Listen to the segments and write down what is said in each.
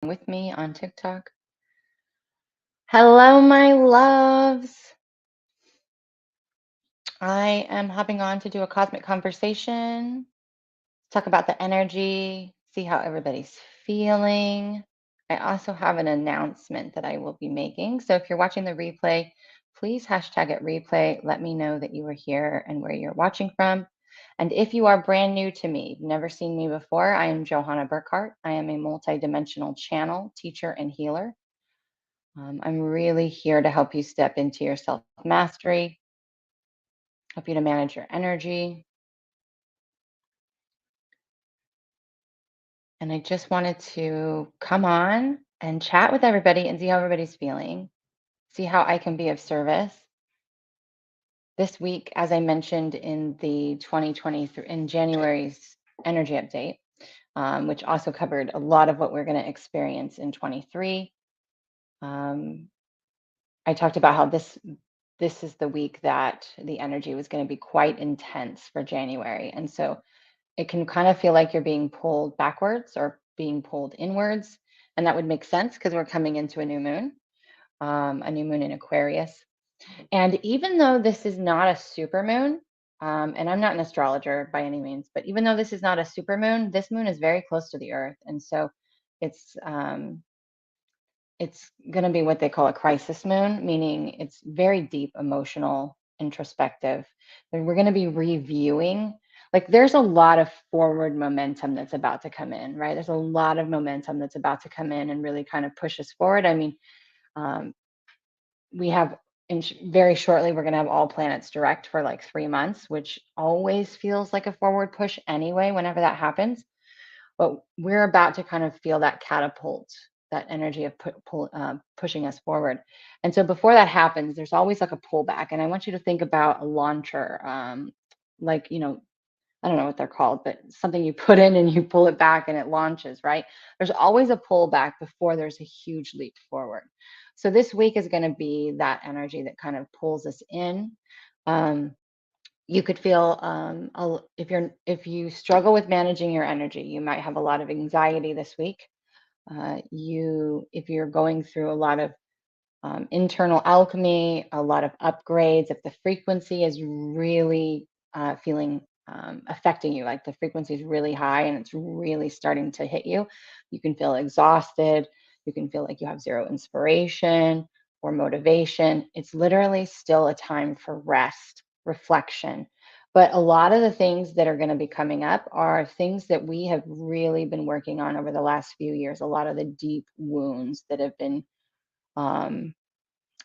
with me on TikTok. Hello, my loves. I am hopping on to do a cosmic conversation, talk about the energy, see how everybody's feeling. I also have an announcement that I will be making. So if you're watching the replay, please hashtag it replay. Let me know that you are here and where you're watching from. And if you are brand new to me, you've never seen me before, I am Johanna Burkhardt. I am a multidimensional channel, teacher, and healer. I'm really here to help you step into your self mastery, help you to manage your energy. And I just wanted to come on and chat with everybody and see how everybody's feeling, see how I can be of service. This week, as I mentioned in the 2023, in January's energy update, which also covered a lot of what we're going to experience in 23. I talked about how this is the week that the energy was going to be quite intense for January. And so it can kind of feel like you're being pulled backwards or being pulled inwards. And that would make sense because we're coming into a new moon in Aquarius. And even though this is not a super moon, and I'm not an astrologer by any means, but even though this is not a super moon, this moon is very close to the earth. And so it's um, it's going to be what they call a crisis moon, meaning it's very deep, emotional, introspective. And we're going to be reviewing. Like there's a lot of forward momentum that's about to come in, right? There's a lot of momentum that's about to come in and really kind of push us forward. I mean, um, we have very shortly, we're going to have all planets direct for like 3 months, which always feels like a forward push anyway, whenever that happens. But we're about to kind of feel that catapult, that energy of pushing us forward. And so before that happens, there's always like a pullback. And I want you to think about a launcher, like, I don't know what they're called, but something you put in and you pull it back and it launches, right? There's always a pullback before there's a huge leap forward. So this week is going to be that energy that kind of pulls us in. Um, you could feel if you struggle with managing your energy, you might have a lot of anxiety this week. If you're going through a lot of internal alchemy, a lot of upgrades, if the frequency is really feeling affecting you, like the frequency is really high and it's really starting to hit you, you can feel exhausted. You can feel like you have zero inspiration or motivation. It's literally still a time for rest, reflection. But a lot of the things that are going to be coming up are things that we have really been working on over the last few years. Um,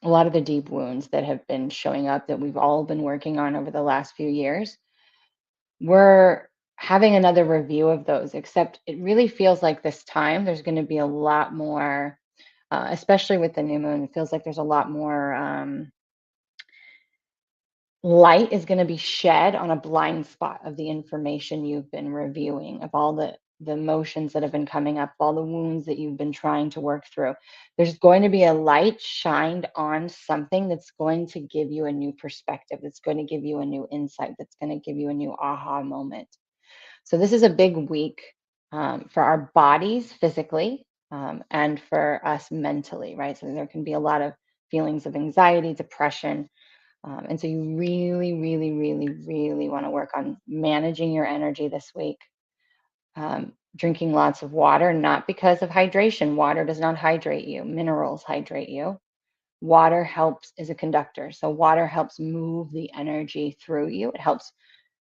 a lot of the deep wounds that have been showing up that we've all been working on over the last few years. We're having another review of those, except it really feels like this time there's going to be a lot more, especially with the new moon, it feels like there's a lot more light is going to be shed on a blind spot of the information you've been reviewing, of all the emotions that have been coming up, all the wounds that you've been trying to work through. There's going to be a light shined on something that's going to give you a new perspective, that's going to give you a new insight, that's going to give you a new aha moment. So this is a big week for our bodies physically, and for us mentally, right? So there can be a lot of feelings of anxiety, depression, and so you really, really, really, really want to work on managing your energy this week. Drinking lots of water, not because of hydration. Water does not hydrate you. Minerals hydrate you. Water helps is a conductor. So water helps move the energy through you.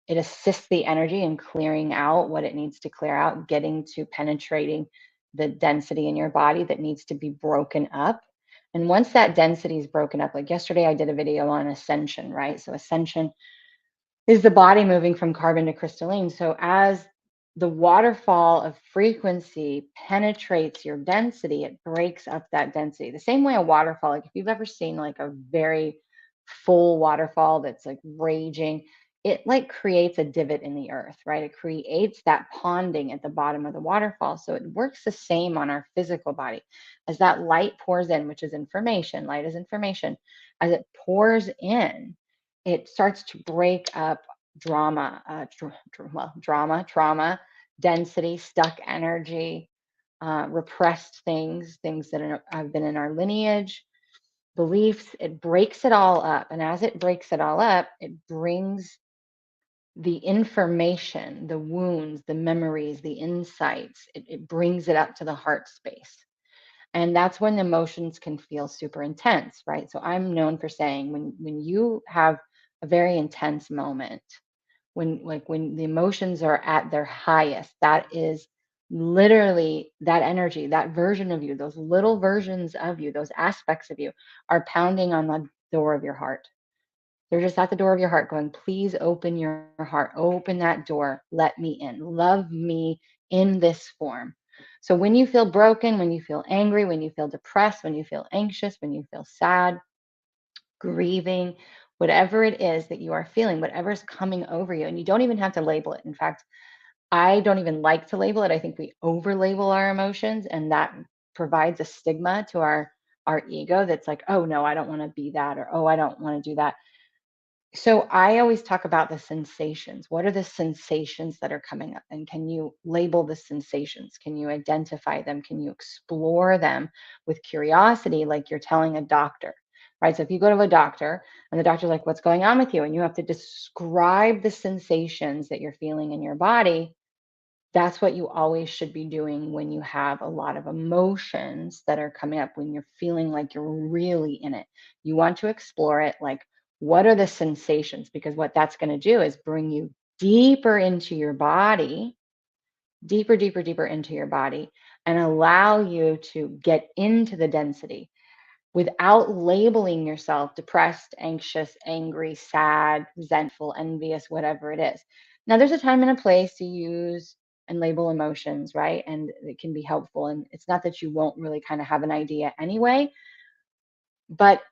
It assists the energy in clearing out what it needs to clear out, getting to penetrating the density in your body that needs to be broken up. And once that density is broken up, like yesterday, I did a video on ascension, right? So ascension is the body moving from carbon to crystalline. So as the waterfall of frequency penetrates your density, it breaks up that density. The same way a waterfall, like if you've ever seen like a very full waterfall that's like raging, it like creates a divot in the earth, right? It creates that ponding at the bottom of the waterfall. So it works the same on our physical body. As that light pours in, which is information, light is information, as it pours in, it starts to break up trauma, density, stuck energy, repressed things, things that have been in our lineage, beliefs. It breaks it all up. And as it breaks it all up, it brings the information, the wounds, the memories, the insights, it brings it up to the heart space. And that's when the emotions can feel super intense, right? So I'm known for saying when you have a very intense moment, when the emotions are at their highest, that is literally that energy, that version of you, those little versions of you, those aspects of you are pounding on the door of your heart. They're just at the door of your heart going, please open your heart, open that door, let me in, love me in this form. So when you feel broken, when you feel angry, when you feel depressed, when you feel anxious, when you feel sad, grieving, whatever it is that you are feeling, whatever's coming over you, and you don't even have to label it. In fact, I don't even like to label it. I think we over label our emotions, and that provides a stigma to our ego that's like, oh no, I don't want to be that, or oh, I don't want to do that. So I always talk about the sensations. What are the sensations that are coming up? And can you label the sensations? Can you identify them? Can you explore them with curiosity, like you're telling a doctor, right? So if you go to a doctor and the doctor's like, what's going on with you? And you have to describe the sensations that you're feeling in your body, that's what you always should be doing when you have a lot of emotions that are coming up, when you're feeling like you're really in it. You want to explore it, like, what are the sensations? Because what that's going to do is bring you deeper into your body, deeper, deeper, deeper into your body, and allow you to get into the density without labeling yourself depressed, anxious, angry, sad, resentful, envious, whatever it is. Now, there's a time and a place to use and label emotions, right? And it can be helpful. And it's not that you won't really kind of have an idea anyway, but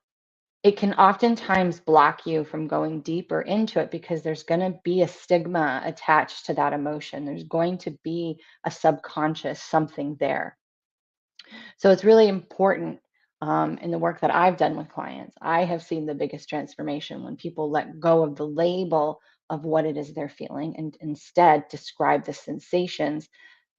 it can oftentimes block you from going deeper into it because there's going to be a stigma attached to that emotion. There's going to be a subconscious something there. So it's really important in the work that I've done with clients. I have seen the biggest transformation when people let go of the label of what it is they're feeling and instead describe the sensations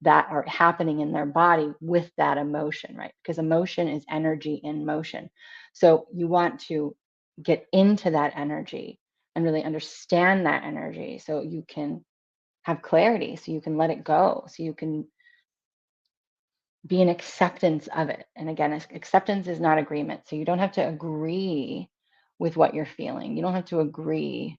that are happening in their body with that emotion, right? Because emotion is energy in motion. So you want to get into that energy and really understand that energy so you can have clarity, so you can let it go, so you can be an acceptance of it. And again, acceptance is not agreement. So you don't have to agree with what you're feeling. You don't have to agree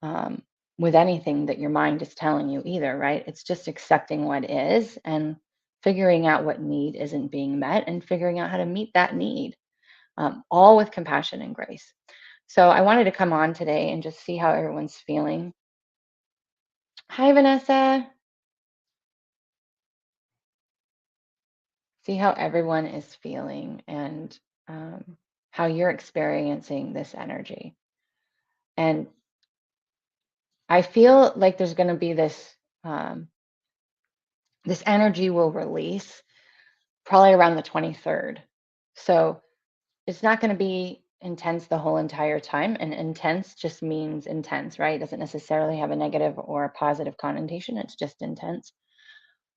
um, with anything that your mind is telling you either, right? It's just accepting what is and figuring out what need isn't being met and figuring out how to meet that need, all with compassion and grace. So I wanted to come on today and just see how everyone's feeling. Hi, Vanessa. See how everyone is feeling and how you're experiencing this energy. And I feel like there's going to be um, this energy will release probably around the 23rd. So it's not going to be intense the whole entire time. And intense just means intense, right? It doesn't necessarily have a negative or a positive connotation. It's just intense.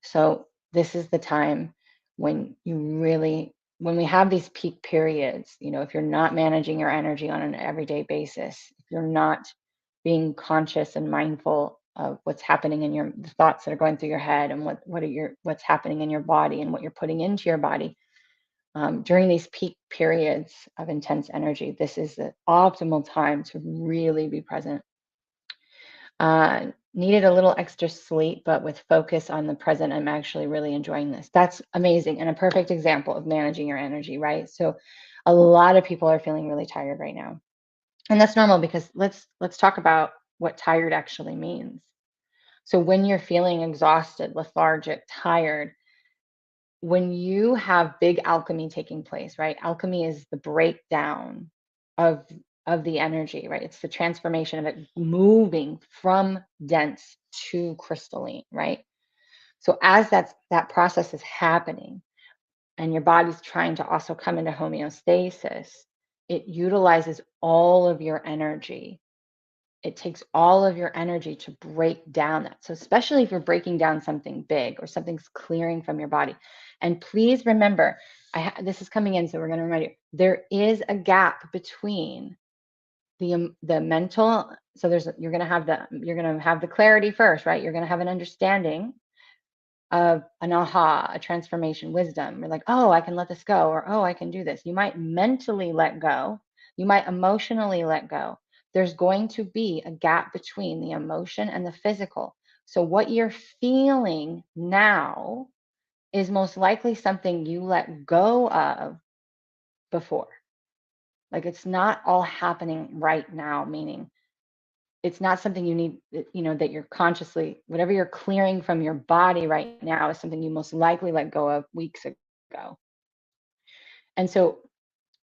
So this is the time when when we have these peak periods, if you're not managing your energy on an everyday basis, if you're not being conscious and mindful of what's happening in the thoughts that are going through your head and what's happening in your body and what you're putting into your body during these peak periods of intense energy, this is the optimal time to really be present. Needed a little extra sleep, but with focus on the present, I'm actually really enjoying this. That's amazing and a perfect example of managing your energy, right? So a lot of people are feeling really tired right now. And that's normal because let's talk about what tired actually means. So when you're feeling exhausted, lethargic, tired, when you have big alchemy taking place, right? Alchemy is the breakdown of the energy, right? It's the transformation of it moving from dense to crystalline, right? So as that process is happening and your body's trying to also come into homeostasis, it utilizes all of your energy it takes all of your energy to break down that. So especially if you're breaking down something big or something's clearing from your body. And please remember, this is coming in, so we're going to remind you, there is a gap between the mental. So you're going to have the clarity first, right? You're going to have an understanding of an aha, a transformation, wisdom. You're like, oh, I can let this go, or oh, I can do this. You might mentally let go. You might emotionally let go. There's going to be a gap between the emotion and the physical. So what you're feeling now is most likely something you let go of before. Like it's not all happening right now, meaning it's not something you need, that you're consciously, whatever you're clearing from your body right now is something you most likely let go of weeks ago. And so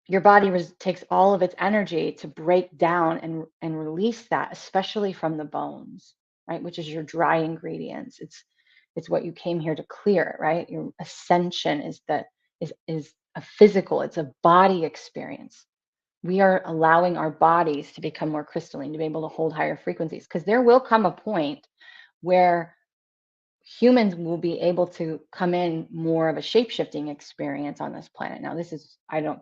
your body takes all of its energy to break down and release that, especially from the bones, right? Which is your dry ingredients. It's what you came here to clear, right? Your ascension is a physical, it's a body experience. We are allowing our bodies to become more crystalline, to be able to hold higher frequencies, because there will come a point where humans will be able to come in more of a shape-shifting experience on this planet. Now,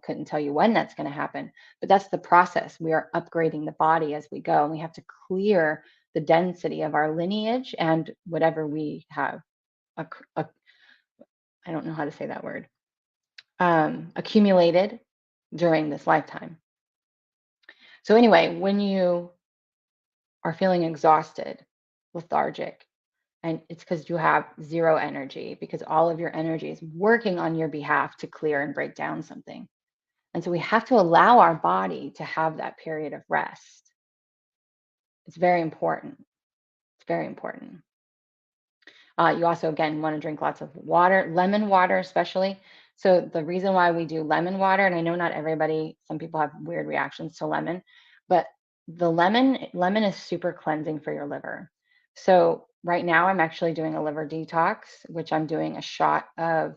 couldn't tell you when that's going to happen, but that's the process. We are upgrading the body as we go, and we have to clear the density of our lineage and whatever we have, I don't know how to say that word, accumulated during this lifetime. So anyway, when you are feeling exhausted, lethargic, and it's because you have zero energy, because all of your energy is working on your behalf to clear and break down something. And so we have to allow our body to have that period of rest. It's very important. It's very important. You also, again, want to drink lots of water, lemon water especially. So the reason why we do lemon water, and I know not everybody, some people have weird reactions to lemon, but the lemon is super cleansing for your liver. So right now I'm actually doing a liver detox, which I'm doing a shot of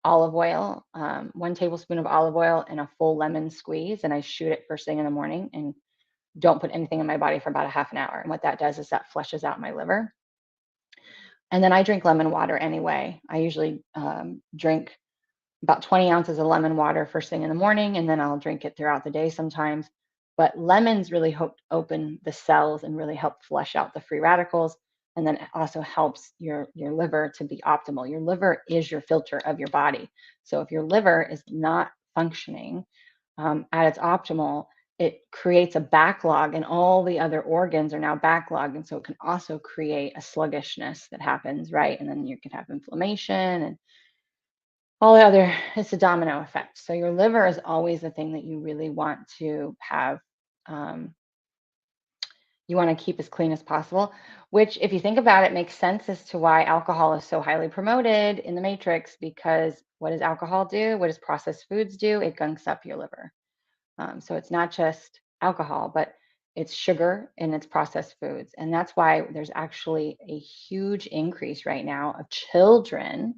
olive oil, 1 tablespoon of olive oil and a full lemon squeeze, and I shoot it first thing in the morning and don't put anything in my body for about a half an hour. And what that does is that flushes out my liver. And then I drink lemon water anyway. I usually drink about 20 ounces of lemon water first thing in the morning, and then I'll drink it throughout the day sometimes. But lemons really open the cells and really help flush out the free radicals. And then it also helps your liver to be optimal. Your liver is your filter of your body. So if your liver is not functioning at its optimal, it creates a backlog, and all the other organs are now backlogged. And so it can also create a sluggishness that happens, right? And then you can have inflammation and all the other, it's a domino effect. So your liver is always the thing that you really want to have, you want to keep as clean as possible, which if you think about it, makes sense as to why alcohol is so highly promoted in the matrix, because what does alcohol do? What does processed foods do? It gunks up your liver. So it's not just alcohol, but it's sugar and it's processed foods. And that's why there's actually a huge increase right now of children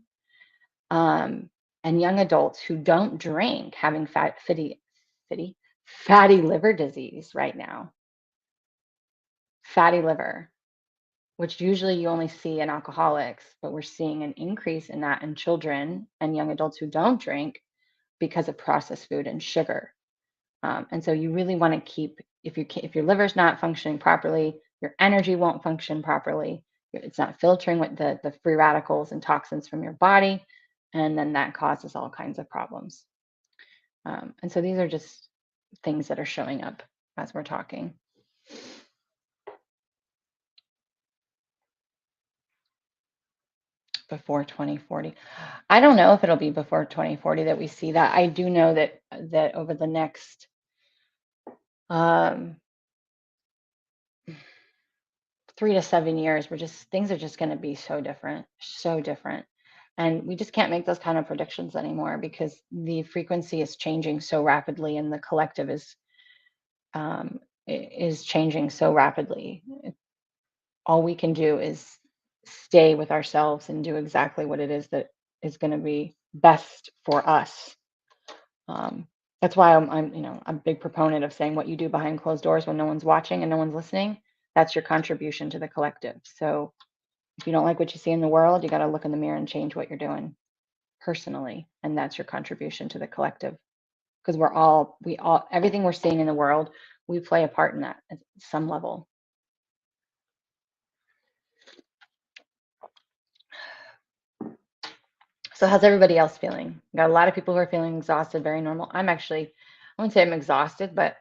and young adults who don't drink having fatty liver disease right now. Fatty liver, which usually you only see in alcoholics, but we're seeing an increase in that in children and young adults who don't drink because of processed food and sugar. And so you really want to keep, if your liver's not functioning properly, your energy won't function properly. It's not filtering with the free radicals and toxins from your body, and then that causes all kinds of problems. And so these are just things that are showing up as we're talking. Before 2040. I don't know if it'll be before 2040 that we see that. I do know that over the next 3 to 7 years, things are just going to be so different, so different. And we just can't make those kind of predictions anymore, because the frequency is changing so rapidly and the collective is changing so rapidly. All we can do is stay with ourselves and do exactly what it is that is going to be best for us. That's why I'm a big proponent of saying what you do behind closed doors when no one's watching and no one's listening That's your contribution to the collective. So if you don't like what you see in the world, you got to look in the mirror and change what you're doing personally. And that's your contribution to the collective. Because we all, everything we're seeing in the world, we play a part in that at some level. So how's everybody else feeling? Got a lot of people who are feeling exhausted, very normal. I wouldn't say I'm exhausted, but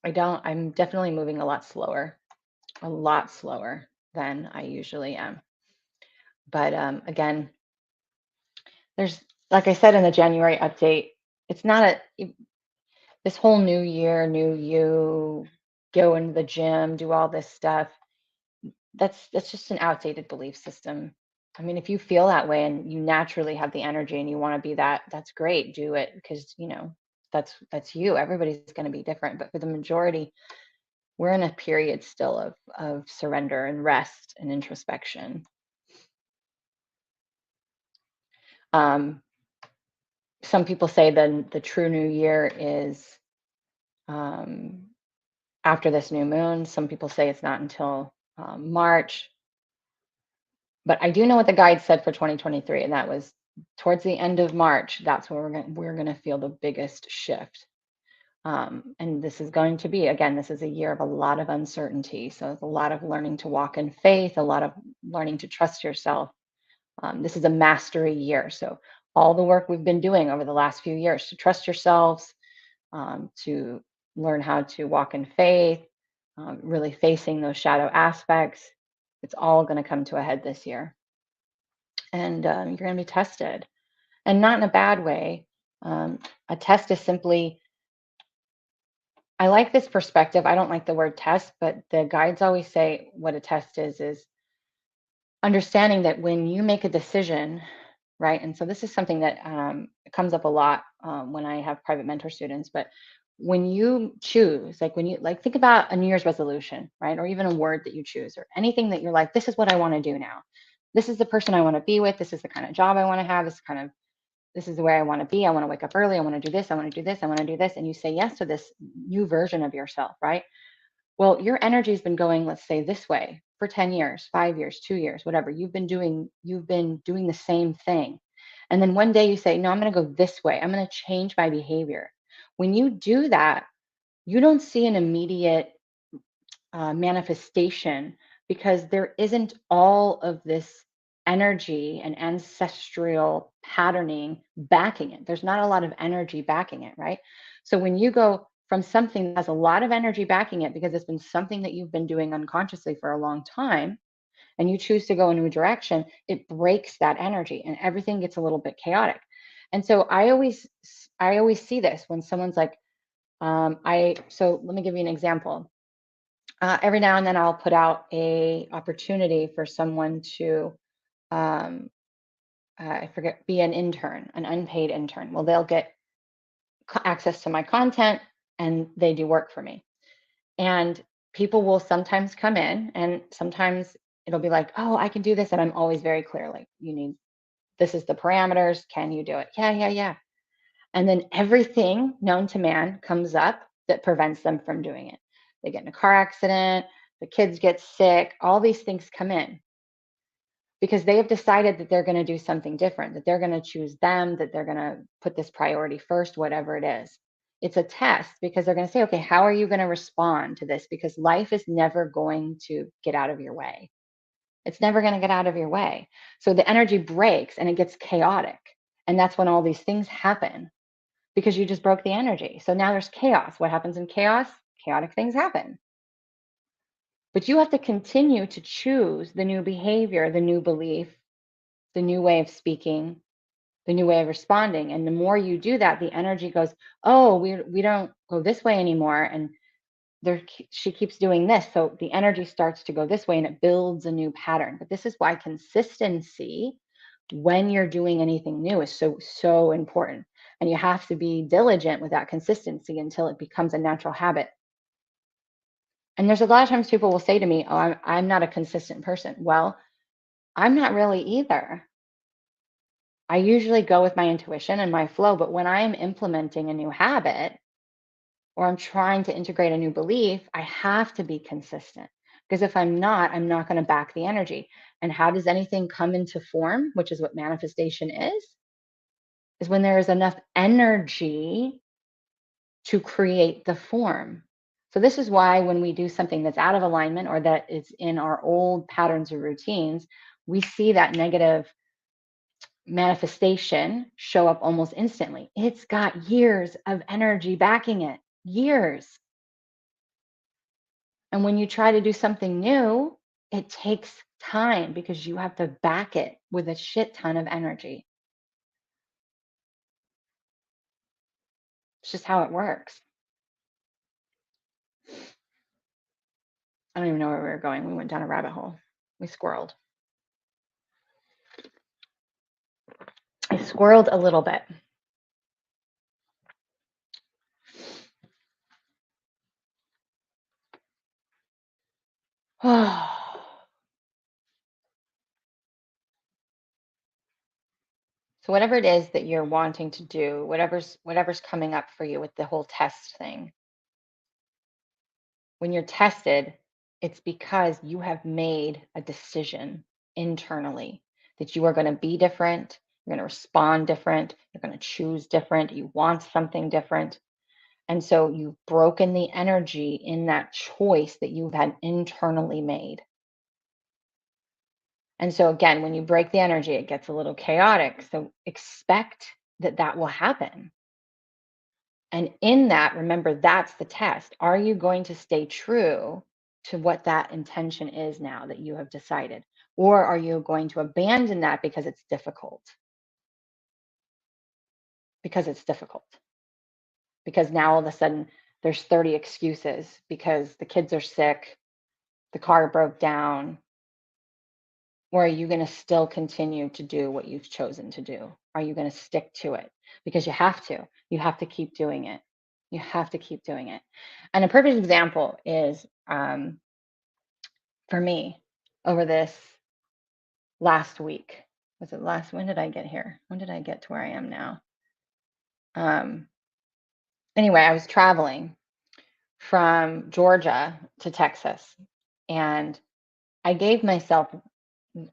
I'm definitely moving a lot slower than I usually am. But again, there's, like I said in the January update, it's not this whole new year, new you, go into the gym, do all this stuff. That's just an outdated belief system. I mean, if you feel that way and you naturally have the energy and you want to be that, that's great. Do it, because that's you. Everybody's going to be different, but for the majority, we're in a period still of surrender and rest and introspection. Some people say then the true new year is after this new moon. Some people say it's not until March. But I do know what the guide said for 2023, and that was towards the end of March. That's where we're going to feel the biggest shift. And this is going to be, again, this is a year of a lot of uncertainty. So it's a lot of learning to walk in faith, a lot of learning to trust yourself. This is a mastery year. So all the work we've been doing over the last few years to trust yourselves, to learn how to walk in faith, really facing those shadow aspects, it's all going to come to a head this year. And you're going to be tested, and not in a bad way. A test is simply, I like this perspective. I don't like the word test, but the guides always say what a test is understanding that when you make a decision, right? And so this is something that comes up a lot when I have private mentor students. But when you choose, like think about a New Year's resolution, right? Or even a word that you choose, or anything that you're like, this is what I want to do now. This is the person I want to be with. This is the kind of job I want to have. This is the way I want to be. I want to wake up early. I want to do this. I want to do this. I want to do this. And you say yes to this new version of yourself, right? Well, your energy's been going, let's say, this way for 10 years, 5 years, 2 years, whatever. You've been doing the same thing. And then one day you say, no, I'm going to go this way. I'm going to change my behavior. When you do that, you don't see an immediate manifestation, because there isn't all of this energy and ancestral patterning backing it. There's not a lot of energy backing it, right? So when you go from something that has a lot of energy backing it, because it's been something that you've been doing unconsciously for a long time, and you choose to go in a new direction, it breaks that energy and everything gets a little bit chaotic. And so I always see this when someone's like, so let me give you an example. Every now and then I'll put out a opportunity for someone to, I forget, be an intern, an unpaid intern. Well, they'll get access to my content and they do work for me. And people will sometimes come in, and sometimes it'll be like, oh, I can do this. And I'm always very clear, like, this is the parameters. Can you do it? Yeah, yeah, yeah. And then everything known to man comes up that prevents them from doing it. They get in a car accident, the kids get sick, all these things come in because they have decided that they're going to do something different, that they're going to choose them, that they're going to put this priority first, whatever it is. It's a test, because they're going to say, okay, how are you going to respond to this? Because life is never going to get out of your way. It's never going to get out of your way. So the energy breaks and it gets chaotic. And that's when all these things happen, because you just broke the energy. So now there's chaos. What happens in chaos? Chaotic things happen. But you have to continue to choose the new behavior, the new belief, the new way of speaking, the new way of responding. And the more you do that, the energy goes, oh, we don't go this way anymore. And she keeps doing this. So the energy starts to go this way and it builds a new pattern. But this is why consistency, when you're doing anything new, is so important. And you have to be diligent with that consistency until it becomes a natural habit. And there's a lot of times people will say to me, oh, I'm not a consistent person. Well, I'm not really either. I usually go with my intuition and my flow, but when I'm implementing a new habit or I'm trying to integrate a new belief, I have to be consistent, Because if I'm not going to back the energy. And how does anything come into form, which is what manifestation is when there is enough energy to create the form. So this is why when we do something that's out of alignment or that is in our old patterns or routines, we see that negative manifestation show up almost instantly. It's got years of energy backing it, years. And when you try to do something new, it takes time because you have to back it with a shit ton of energy. It's just how it works. I don't even know where we were going. We went down a rabbit hole. We squirreled. I squirreled a little bit. So whatever it is that you're wanting to do, whatever's coming up for you with the whole test thing, when you're tested, it's because you have made a decision internally that you are going to be different, you're going to respond different, you're going to choose different, you want something different. And so you've broken the energy in that choice that you've had internally made. And so again, when you break the energy, it gets a little chaotic. So expect that that will happen. And in that, remember, that's the test. Are you going to stay true to what that intention is now that you have decided? Or are you going to abandon that because it's difficult? Because it's difficult. Because now all of a sudden there's 30 excuses because the kids are sick, the car broke down. Or are you going to still continue to do what you've chosen to do? Are you going to stick to it? Because you have to. You have to keep doing it. You have to keep doing it. And a perfect example is for me over this last week. Was it last? When did I get here? When did I get to where I am now? Anyway, I was traveling from Georgia to Texas, and I gave myself,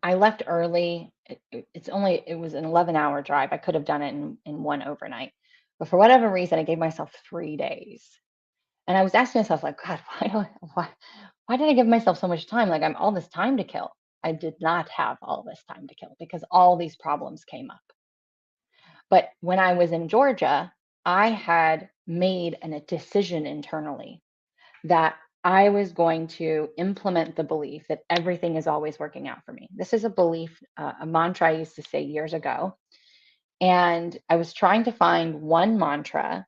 I left early. It was an 11-hour drive. I could have done it in one overnight. But for whatever reason, I gave myself 3 days. And I was asking myself, like, God, why did I give myself so much time? Like, I'm all this time to kill. I did not have all this time to kill because all these problems came up. But when I was in Georgia, I had made a decision internally that I was going to implement the belief that everything is always working out for me. This is a belief, a mantra I used to say years ago. And I was trying to find one mantra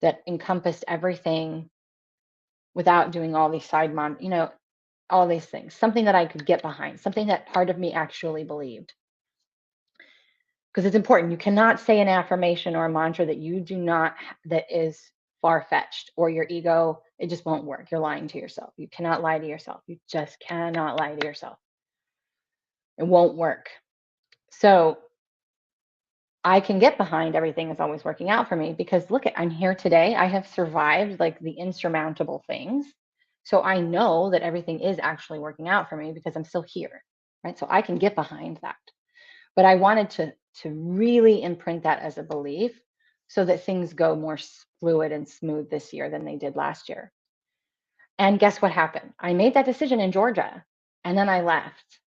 that encompassed everything without doing all these all these things, something that I could get behind, something that part of me actually believed. Because it's important. You cannot say an affirmation or a mantra that you do not, that is far-fetched, or your ego, it just won't work. You're lying to yourself. You cannot lie to yourself. You just cannot lie to yourself. It won't work. So I can get behind everything is always working out for me because look, I'm here today. I have survived like the insurmountable things. So I know that everything is actually working out for me because I'm still here, right? So I can get behind that. But I wanted to really imprint that as a belief so that things go more fluid and smooth this year than they did last year. And guess what happened? I made that decision in Georgia and then I left.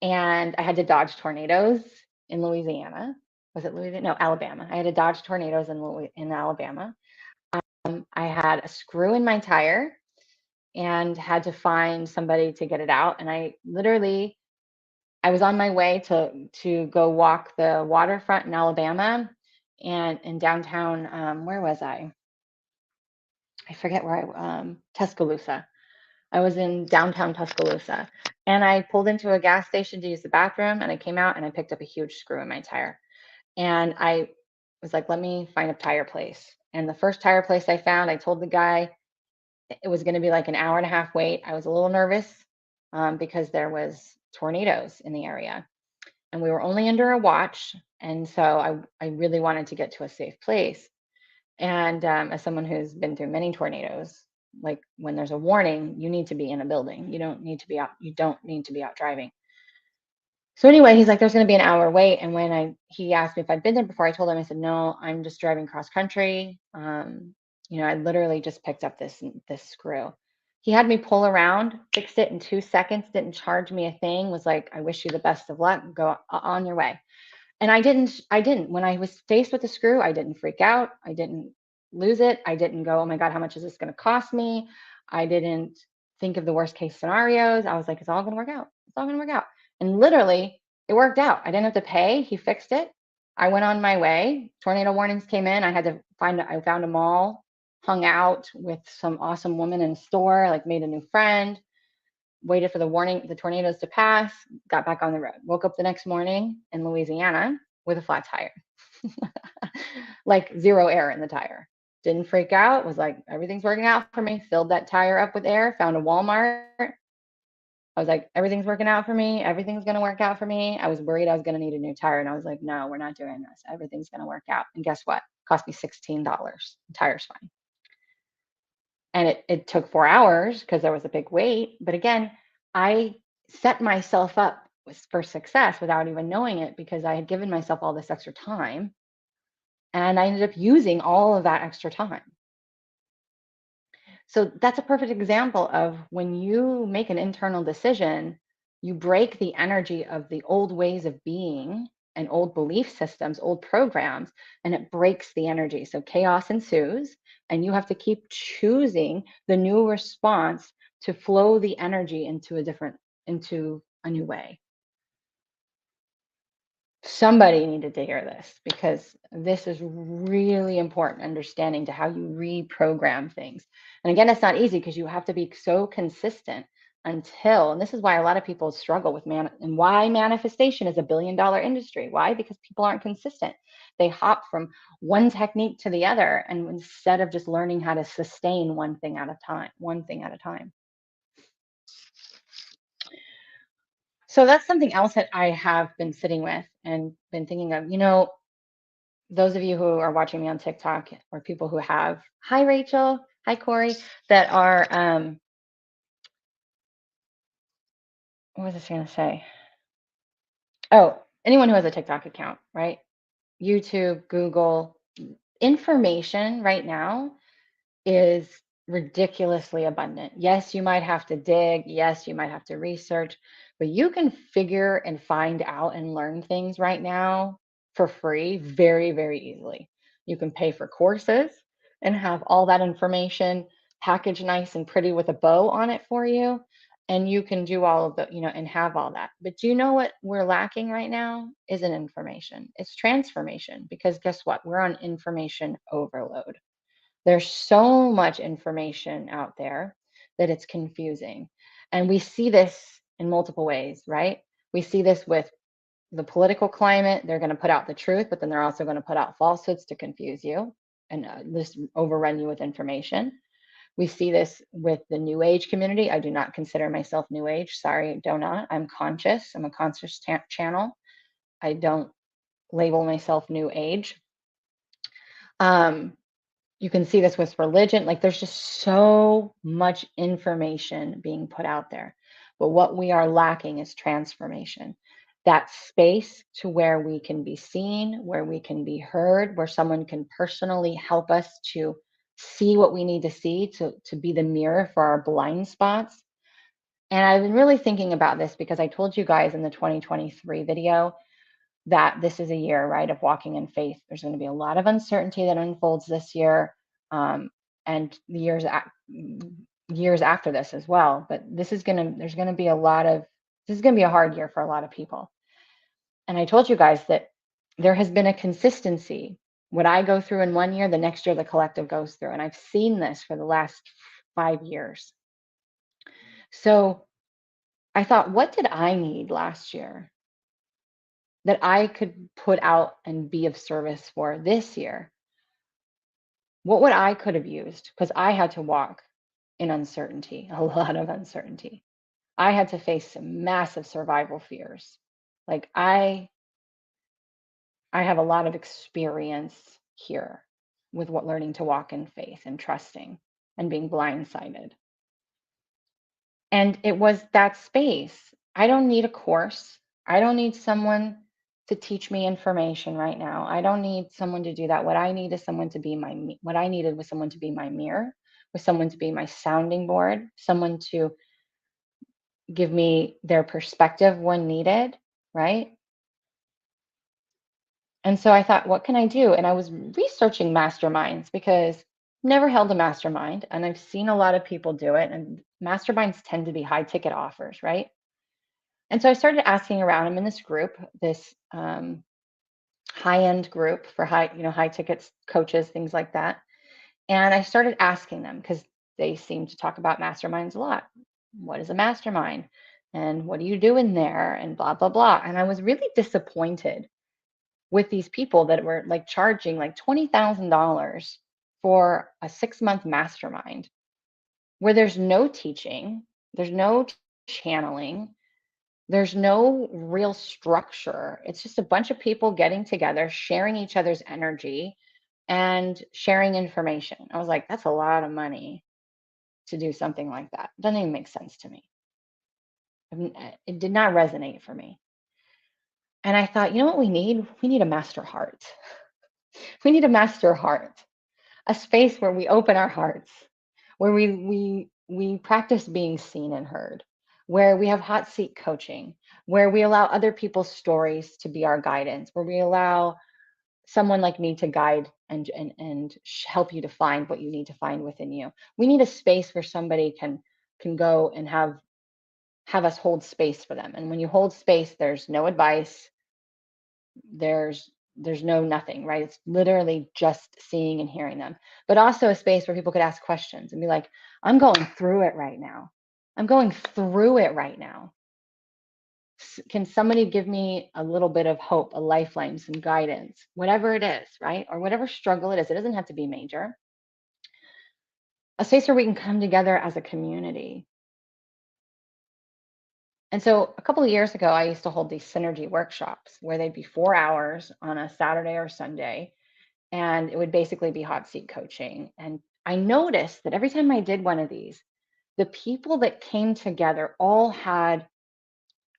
And I had to dodge tornadoes in Louisiana. Was it Louisiana? No, Alabama. I had to dodge tornadoes in Alabama. I had a screw in my tire and had to find somebody to get it out. And I was on my way to go walk the waterfront in Alabama and in downtown, where was I? I forget where Tuscaloosa. I was in downtown Tuscaloosa and I pulled into a gas station to use the bathroom and I came out and I picked up a huge screw in my tire. And I was like, let me find a tire place. And the first tire place I found, I told the guy it was going to be like an hour and a half wait. I was a little nervous because there was tornadoes in the area and we were only under a watch. And so I really wanted to get to a safe place. And as someone who's been through many tornadoes, Like when there's a warning, you need to be in a building. You don't need to be out. You don't need to be out driving. So anyway, he's like, there's going to be an hour wait. And when he asked me if I'd been there before, I told him, I said, no, I'm just driving cross country. I literally just picked up this screw. He had me pull around, fixed it in 2 seconds, didn't charge me a thing, was like, I wish you the best of luck, go on your way. And I didn't. When I was faced with the screw, I didn't freak out. I didn't lose it. I didn't go, oh my God, how much is this going to cost me? I didn't think of the worst case scenarios. I was like, it's all going to work out. It's all going to work out. And literally, it worked out. I didn't have to pay. He fixed it. I went on my way. Tornado warnings came in. I found a mall, hung out with some awesome woman in a store, like made a new friend, waited for the tornadoes to pass, got back on the road. Woke up the next morning in Louisiana with a flat tire, like zero air in the tire. Didn't freak out, was like, everything's working out for me. Filled that tire up with air, found a Walmart. I was like, everything's working out for me. Everything's going to work out for me. I was worried I was going to need a new tire. And I was like, no, we're not doing this. Everything's going to work out. And guess what? It cost me $16. The tire's fine. And it took 4 hours because there was a big wait. But again, I set myself up for success without even knowing it because I had given myself all this extra time. And I ended up using all of that extra time. So that's a perfect example of when you make an internal decision, you break the energy of the old ways of being and old belief systems, old programs, and it breaks the energy. So chaos ensues, and you have to keep choosing the new response to flow the energy into a new way. Somebody needed to hear this because this is really important understanding to how you reprogram things. And again, it's not easy because you have to be so consistent and this is why a lot of people struggle with and why manifestation is a $1 billion industry. Why? Because people aren't consistent. They hop from one technique to the other, and instead of just learning how to sustain one thing at a time. So that's something else that I have been sitting with and been thinking of. Those of you who are watching me on TikTok or people who have, hi Rachel, hi Corey, that are, what was I going to say? Oh, anyone who has a TikTok account, right? YouTube, Google, information right now is ridiculously abundant. Yes, you might have to dig. Yes, you might have to research, but you can figure and find out and learn things right now for free very, very easily. You can pay for courses and have all that information packaged nice and pretty with a bow on it for you. And you can do all of and have all that. But do you know what we're lacking right now? Isn't information, it's transformation. Because guess what? We're on information overload. There's so much information out there that it's confusing. And we see this in multiple ways, right? We see this with the political climate. They're going to put out the truth, but then they're also going to put out falsehoods to confuse you and just overrun you with information. We see this with the New Age community. I do not consider myself New Age. Sorry, do not. I'm conscious. I'm a conscious channel. I don't label myself New Age. You can see this with religion. Like there's just so much information being put out there. But what we are lacking is transformation. That space to where we can be seen, where we can be heard, where someone can personally help us to see what we need to see, to be the mirror for our blind spots. And I've been really thinking about this because I told you guys in the 2023 video that this is a year, right, of walking in faith. There's going to be a lot of uncertainty that unfolds this year, and the years after this as well. But this is there's going to be this is going to be a hard year for a lot of people. And I told you guys that there has been a consistency. What I go through in one year, the next year the collective goes through, and I've seen this for the last 5 years. So I thought, what did I need last year that I could put out and be of service for this year? What would I could have used? Because I had to walk in uncertainty, a lot of uncertainty. I had to face some massive survival fears. Like I have a lot of experience here with learning to walk in faith and trusting. and being blindsided. And it was that space. I don't need a course. I don't need someone to teach me information right now. I don't need someone to do that. What I need is someone to be what I needed was someone to be my mirror, was someone to be my sounding board, someone to give me their perspective when needed, right? And so I thought, what can I do? And I was researching masterminds because never held a mastermind, and I've seen a lot of people do it, and masterminds tend to be high ticket offers, right? And so I started asking around. I'm in this group, this high end group for high tickets coaches, things like that. And I started asking them because they seem to talk about masterminds a lot. What is a mastermind? And what do you do in there? And blah, blah, blah. And I was really disappointed with these people that were like charging like $20,000 for a 6-month mastermind where there's no teaching, there's no channeling, there's no real structure. It's just a bunch of people getting together, sharing each other's energy and sharing information. I was like, that's a lot of money to do something like that. It doesn't even make sense to me. It did not resonate for me. And I thought, you know what we need? We need a master heart. We need a master heart, a space where we open our hearts, where we practice being seen and heard, where we have hot seat coaching, where we allow other people's stories to be our guidance, where we allow someone like me to guide and help you to find what you need to find within you. We need a space where somebody can go and have us hold space for them. And when you hold space, there's no advice, there's no nothing, right? It's literally just seeing and hearing them, but also a space where people could ask questions and be like, I'm going through it right now. I'm going through it right now. Can somebody give me a little bit of hope, a lifeline, some guidance, whatever it is, right? Or whatever struggle it is. It doesn't have to be major. A space where we can come together as a community. And so a couple of years ago, I used to hold these synergy workshops where they'd be 4 hours on a Saturday or Sunday. And it would basically be hot seat coaching. And I noticed that every time I did one of these, the people that came together all had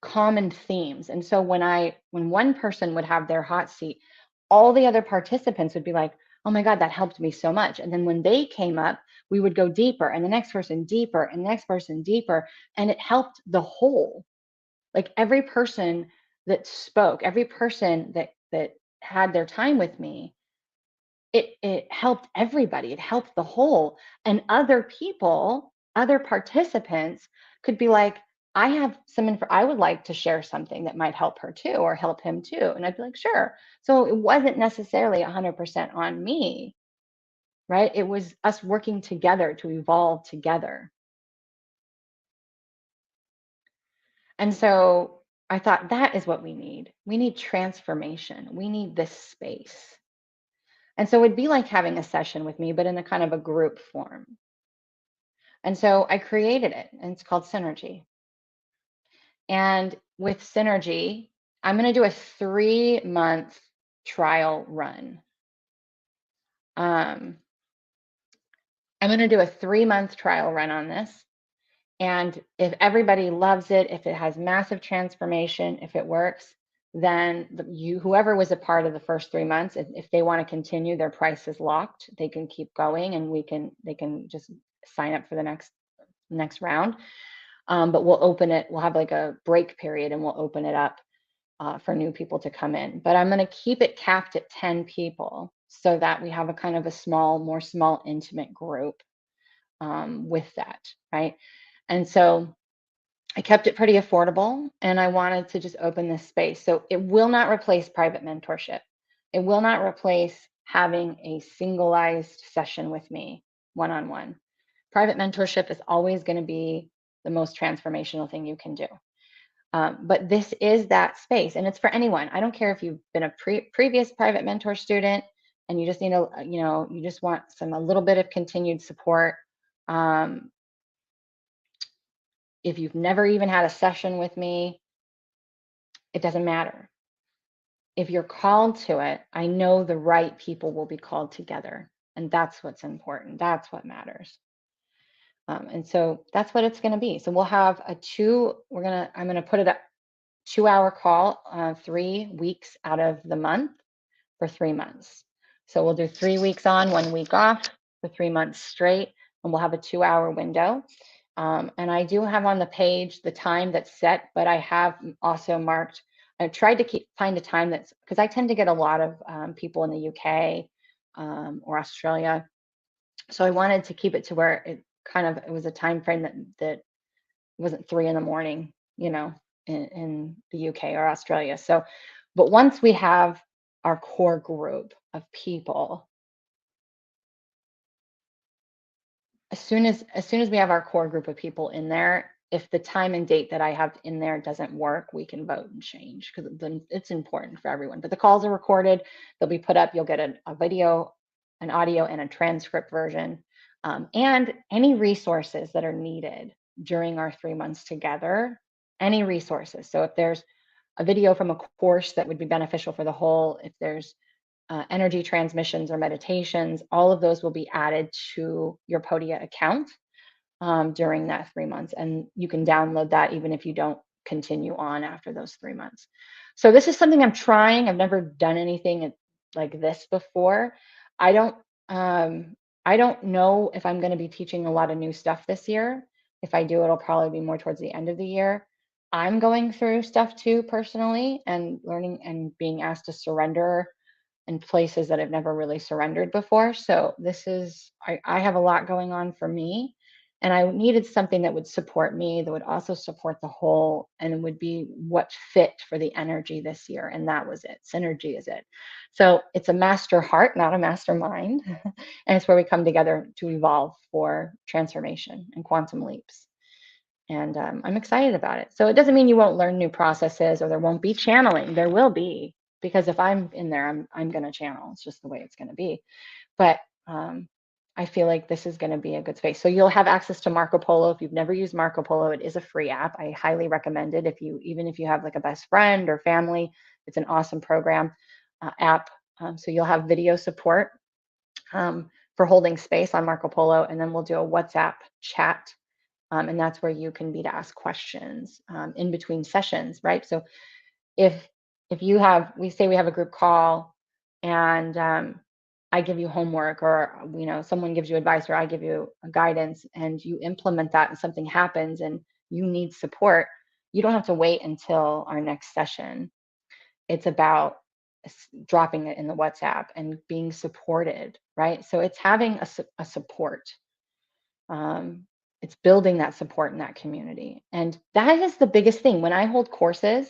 common themes. And so when one person would have their hot seat, all the other participants would be like, oh my God, that helped me so much. And then when they came up, we would go deeper and the next person deeper and the next person deeper. And it helped the whole. Like every person that spoke, every person that had their time with me, it helped everybody. It helped the whole. And other people, other participants could be like, I have some info, I would like to share something that might help her too, or help him too. And I'd be like, sure. So it wasn't necessarily 100% on me, right? It was us working together to evolve together. And so I thought that is what we need. We need transformation. We need this space. And so it'd be like having a session with me, but in a kind of a group form. And so I created it, and it's called Synergy. And with Synergy, I'm going to do a 3-month trial run. I'm going to do a 3-month trial run on this. And if everybody loves it, if it has massive transformation, if it works, then whoever was a part of the first 3 months, if they want to continue, their price is locked. They can keep going, and they can just sign up for the next round. But we'll open it. We'll have like a break period, and we'll open it up for new people to come in. But I'm going to keep it capped at 10 people so that we have a kind of a more small, intimate group with that, right? And so I kept it pretty affordable, and I wanted to just open this space. So it will not replace private mentorship. It will not replace having a singleized session with me one-on-one. Private mentorship is always going to be the most transformational thing you can do. But this is that space, and it's for anyone. I don't care if you've been a previous private mentor student and you just need you just want a little bit of continued support. If you've never even had a session with me, it doesn't matter. If you're called to it, I know the right people will be called together. And that's what's important. That's what matters. And so that's what it's going to be. So we'll have I'm going to put it at 2-hour call, 3 weeks out of the month for 3 months. So we'll do 3 weeks on, 1 week off for 3 months straight, and we'll have a 2-hour window. And I do have on the page the time that's set, but I have also marked, I've tried to find a time that's, because I tend to get a lot of people in the UK or Australia. So I wanted to keep it to where it was a time frame that wasn't 3 in the morning, in the UK or Australia. So, but once we have our core group of people, as soon as we have our core group of people in there, if the time and date that I have in there doesn't work, we can vote and change, because then it's important for everyone. But the calls are recorded, they'll be put up. You'll get a video, an audio, and a transcript version, and any resources that are needed during our 3 months together. Any resources. So if there's a video from a course that would be beneficial for the whole, if there's energy transmissions or meditations, all of those will be added to your Podia account during that 3 months. And you can download that even if you don't continue on after those 3 months. So this is something I'm trying. I've never done anything like this before. I don't I don't know if I'm going to be teaching a lot of new stuff this year. If I do, it'll probably be more towards the end of the year. I'm going through stuff too personally, and learning and being asked to surrender in places that I've never really surrendered before. So I have a lot going on for me. And I needed something that would support me, that would also support the whole, and would be what fit for the energy this year. And that was it. Synergy is it. So it's a master heart, not a master mind. And it's where we come together to evolve for transformation and quantum leaps. And I'm excited about it. So it doesn't mean you won't learn new processes or there won't be channeling. There will be, because if I'm in there, I'm going to channel. It's just the way it's going to be. But I feel like this is going to be a good space. So you'll have access to Marco Polo. If you've never used Marco Polo, it is a free app. I highly recommend it. Even if you have like a best friend or family, it's an awesome program app. So you'll have video support for holding space on Marco Polo, and then we'll do a WhatsApp chat. And that's where you can be to ask questions in between sessions, right? So if we say we have a group call, and I give you homework, or someone gives you advice, or I give you a guidance, and you implement that and something happens and you need support, you don't have to wait until our next session. It's about dropping it in the WhatsApp and being supported, right? So it's having a support. It's building that support in that community. And that is the biggest thing. When I hold courses,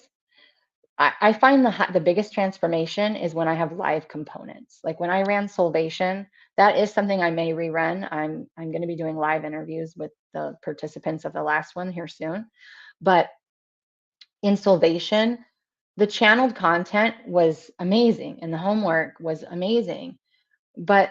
I find the biggest transformation is when I have live components. Like when I ran Solvation, that is something I may rerun. I'm going to be doing live interviews with the participants of the last one here soon. But in Solvation, the channeled content was amazing and the homework was amazing. But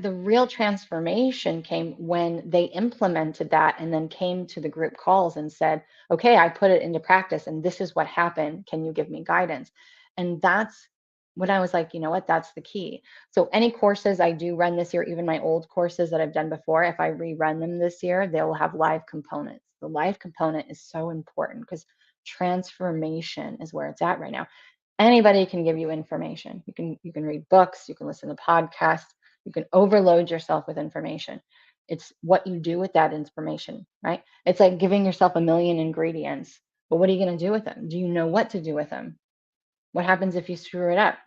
the real transformation came when they implemented that and then came to the group calls and said, okay, I put it into practice and this is what happened. Can you give me guidance? And that's when I was like, you know what, that's the key. So any courses I do run this year, even my old courses that I've done before, if I rerun them this year, they'll have live components. The live component is so important because transformation is where it's at right now. Anybody can give you information. You can read books, you can listen to podcasts, you can overload yourself with information. It's what you do with that information, right? It's like giving yourself a million ingredients, but what are you going to do with them? Do you know what to do with them? What happens if you screw it up?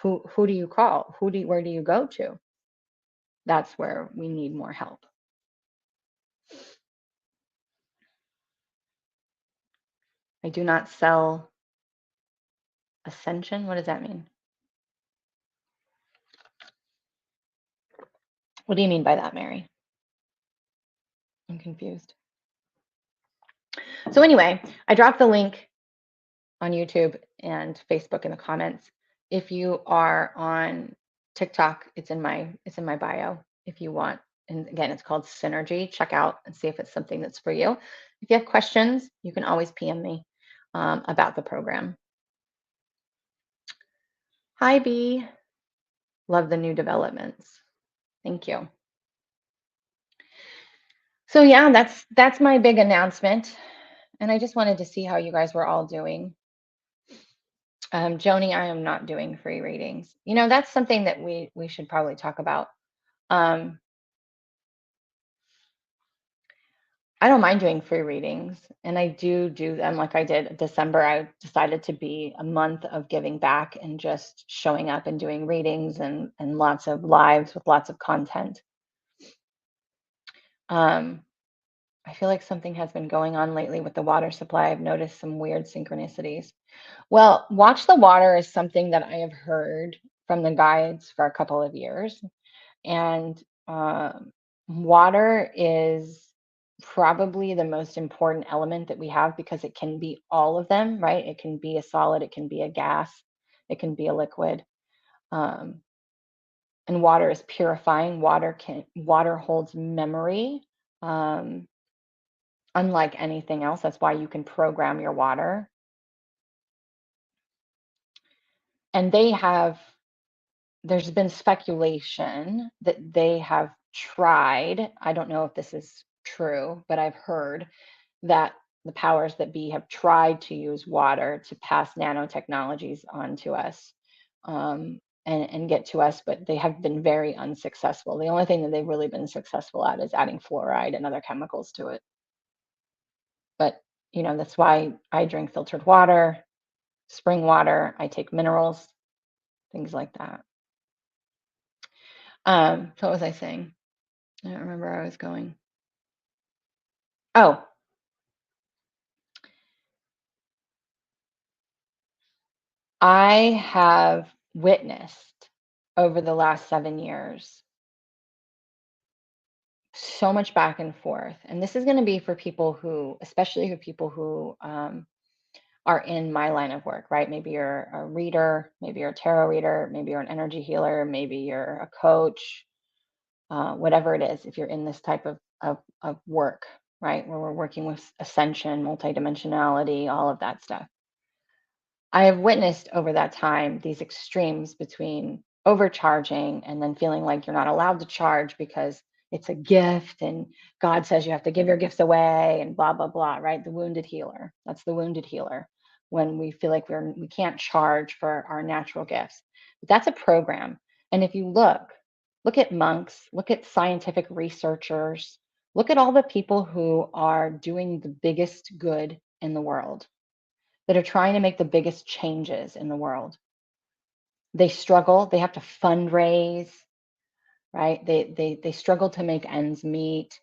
Who do you call? Where do you go to? That's where we need more help. I do not sell ascension. What does that mean? What do you mean by that, Mary? I'm confused. So anyway, I dropped the link on YouTube and Facebook in the comments. If you are on TikTok, it's in my bio if you want. And again, it's called Synergy. Check out and see if it's something that's for you. If you have questions, you can always PM me about the program. Hi, B. Love the new developments. Thank you. So yeah, that's my big announcement. And I just wanted to see how you guys were all doing. Joni, I am not doing free readings. That's something that we should probably talk about. Um, I don't mind doing free readings, and I do them like I did December. I decided to be a month of giving back and just showing up and doing readings and lots of lives with lots of content. Um, I feel like something has been going on lately with the water supply. I've noticed some weird synchronicities. Well, watch the water is something that I have heard from the guides for a couple of years. And water is probably the most important element that we have because it can be all of them, right? It can be a solid, it can be a gas, it can be a liquid. Um, and water is purifying. Water holds memory, um, unlike anything else. That's why you can program your water. And there's been speculation that they have tried. I don't know if this is true, but I've heard that the powers that be have tried to use water to pass nanotechnologies onto us, and get to us, but they have been very unsuccessful. The only thing that they've really been successful at is adding fluoride and other chemicals to it. But, that's why I drink filtered water, spring water, I take minerals, things like that. So what was I saying? I don't remember where I was going. Oh, I have witnessed over the last 7 years so much back and forth. And this is going to be for people who, especially for people who are in my line of work, right? Maybe you're a reader, maybe you're a tarot reader, maybe you're an energy healer, maybe you're a coach, whatever it is, if you're in this type of work, right? Where we're working with ascension, multidimensionality, all of that stuff. I have witnessed over that time these extremes between overcharging and then feeling like you're not allowed to charge because it's a gift and God says you have to give your gifts away and blah blah blah, right? The wounded healer. That's the wounded healer when we feel like we can't charge for our natural gifts. But that's a program. And if you look at monks, look at scientific researchers, look at all the people who are doing the biggest good in the world, that are trying to make the biggest changes in the world. They struggle, they have to fundraise, right? They struggle to make ends meet.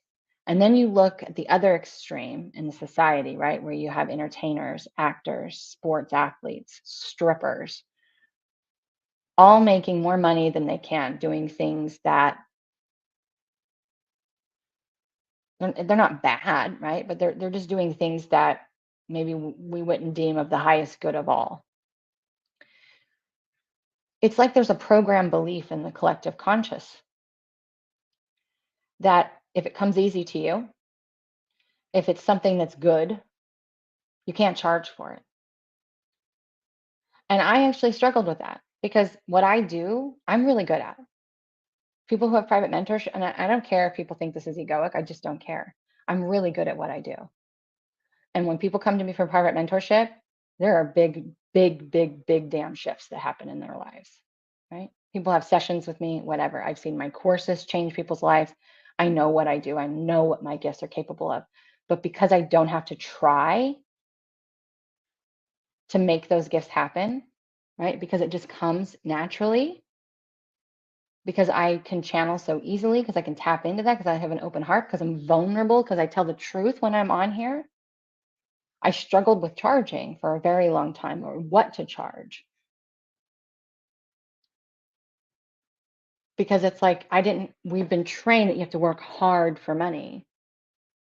And then you look at the other extreme in the society, right? Where you have entertainers, actors, sports athletes, strippers, all making more money than they can, doing things that they're not bad, right? But they're just doing things that maybe we wouldn't deem of the highest good of all. It's like there's a program belief in the collective conscious that if it comes easy to you, if it's something that's good, you can't charge for it. And I actually struggled with that because what I do, I'm really good at. People who have private mentorship, and I don't care if people think this is egoic, I just don't care. I'm really good at what I do. And when people come to me for private mentorship, there are big, big, big, big damn shifts that happen in their lives, right? People have sessions with me, whatever. I've seen my courses change people's lives. I know what I do. I know what my gifts are capable of. But because I don't have to try to make those gifts happen, right? Because it just comes naturally, because I can channel so easily, because I can tap into that, because I have an open heart, because I'm vulnerable, because I tell the truth when I'm on here. I struggled with charging for a very long time, or what to charge, because it's like we've been trained that you have to work hard for money,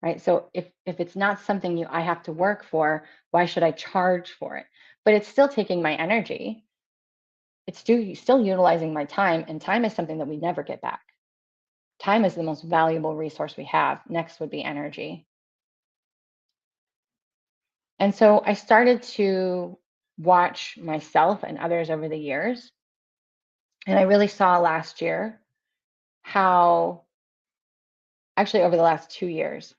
right? So if it's not something I have to work for, why should I charge for it? But it's still taking my energy. It's still utilizing my time, and time is something that we never get back. Time is the most valuable resource we have. Next would be energy. And so I started to watch myself and others over the years. And I really saw last year how actually over the last 2 years.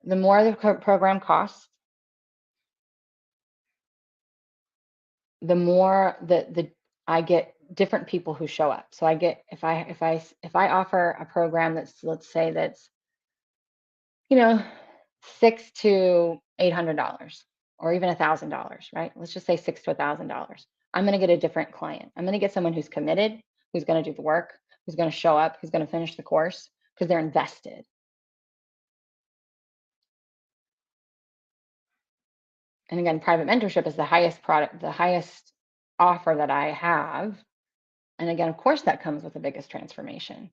The more the program costs, the more the I get different people who show up. So I get if I offer a program that's, let's say that's, you know, $600 to $800 or even $1,000, right? Let's just say $600 to $1,000. I'm going to get a different client. I'm going to get someone who's committed, who's going to do the work, who's going to show up, who's going to finish the course because they're invested. And again, private mentorship is the highest product, the highest offer that I have. And again, of course, that comes with the biggest transformation.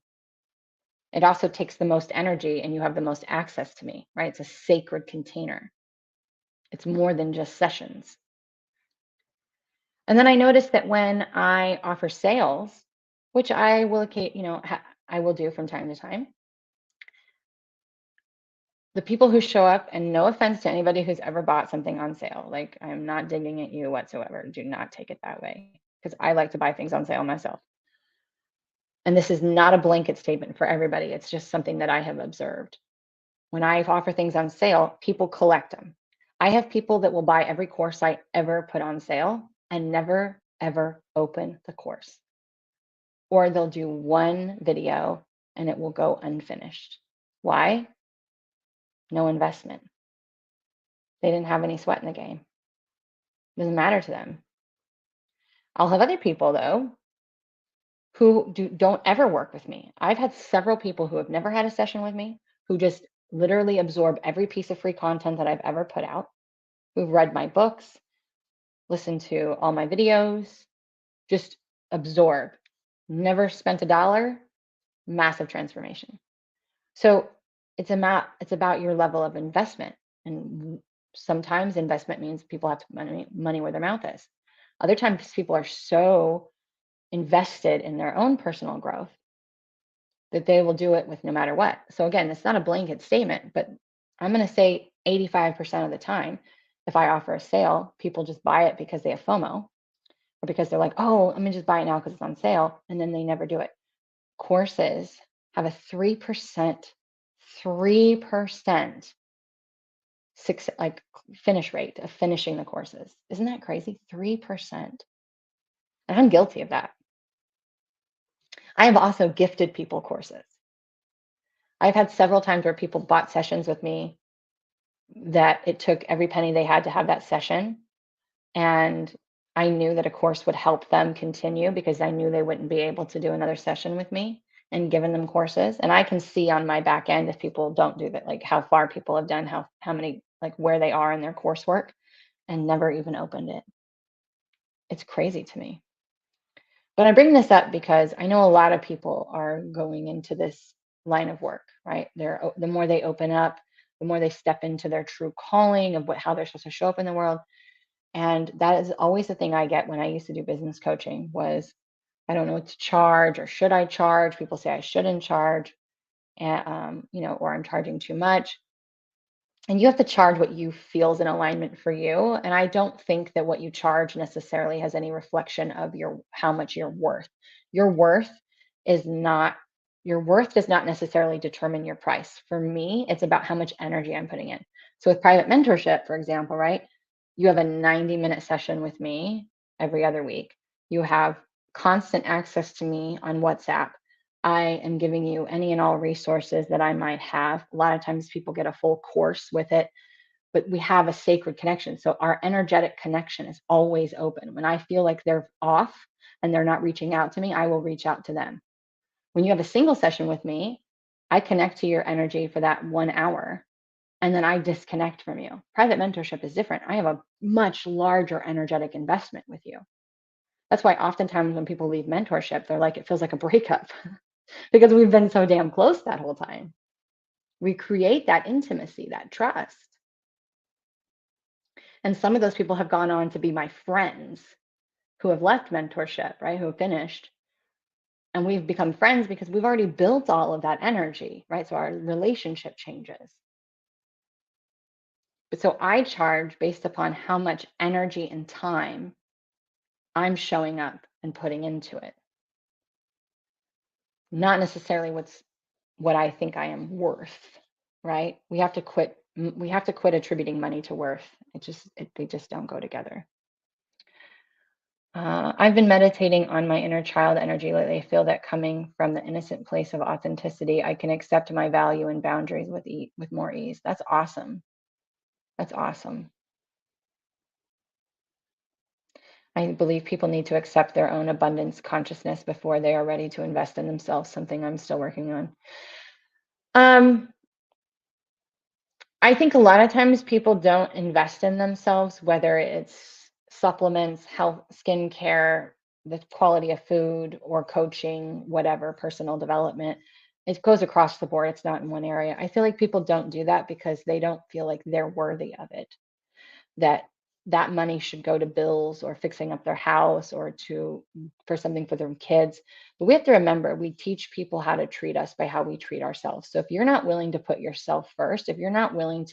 It also takes the most energy and you have the most access to me, right? It's a sacred container. It's more than just sessions. And then I noticed that when I offer sales, which I will, I will do from time to time, the people who show up, and no offense to anybody who's ever bought something on sale, like I'm not digging at you whatsoever. Do not take it that way because I like to buy things on sale myself. And this is not a blanket statement for everybody. It's just something that I have observed. When I offer things on sale, people collect them. I have people that will buy every course I ever put on sale and never, ever open the course. Or they'll do one video and it will go unfinished. Why? No investment. They didn't have any sweat in the game. Doesn't matter to them. I'll have other people though who don't ever work with me. I've had several people who have never had a session with me who just literally absorb every piece of free content that I've ever put out, who've read my books, listened to all my videos, just absorb. Never spent a dollar, massive transformation. So it's about your level of investment. And sometimes investment means people have to put money where their mouth is. Other times people are so invested in their own personal growth that they will do it with no matter what. So again, it's not a blanket statement, but I'm going to say 85% of the time, if I offer a sale, people just buy it because they have FOMO or because they're like, oh, let me just buy it now because it's on sale. And then they never do it. Courses have a 3% finish rate of finishing the courses. Isn't that crazy? 3%. And I'm guilty of that. I have also gifted people courses. I've had several times where people bought sessions with me that it took every penny they had to have that session. And I knew that a course would help them continue because I knew they wouldn't be able to do another session with me, and given them courses. And I can see on my back end if people don't do that, like how far people have done, how many, like where they are in their coursework and never even opened it. It's crazy to me. But I bring this up because I know a lot of people are going into this line of work, right? The more they open up, the more they step into their true calling of how they're supposed to show up in the world. And that is always the thing I get when I used to do business coaching was, I don't know what to charge, or should I charge? People say I shouldn't charge, and or I'm charging too much. And you have to charge what you feel is in alignment for you. And I don't think that what you charge necessarily has any reflection of how much you're worth. Your worth is not your worth does not necessarily determine your price. For me, it's about how much energy I'm putting in. So with private mentorship, for example, right? You have a 90-minute session with me every other week. You have constant access to me on WhatsApp. I am giving you any and all resources that I might have. A lot of times people get a full course with it, but we have a sacred connection. So our energetic connection is always open. When I feel like they're off and they're not reaching out to me, I will reach out to them. When you have a single session with me, I connect to your energy for that 1 hour and then I disconnect from you. Private mentorship is different. I have a much larger energetic investment with you. That's why oftentimes when people leave mentorship, they're like, it feels like a breakup because we've been so damn close that whole time. We create that intimacy, that trust. And some of those people have gone on to be my friends who have left mentorship, right? Who have finished. And we've become friends because we've already built all of that energy, right? So our relationship changes. But so I charge based upon how much energy and time I'm showing up and putting into it. Not necessarily what I think I am worth, right? We have to quit attributing money to worth. They just don't go together. I've been meditating on my inner child energy lately. I feel that coming from the innocent place of authenticity, I can accept my value and boundaries with more ease. That's awesome. That's awesome. I believe people need to accept their own abundance consciousness before they are ready to invest in themselves, something I'm still working on. Um, I think a lot of times people don't invest in themselves, whether it's supplements, health, skincare, the quality of food, or coaching, whatever, personal development. It goes across the board. It's not in one area. I feel like people don't do that because they don't feel like they're worthy of it, that that money should go to bills or fixing up their house or to for something for their kids. But we have to remember, we teach people how to treat us by how we treat ourselves. So if you're not willing to put yourself first, if you're not willing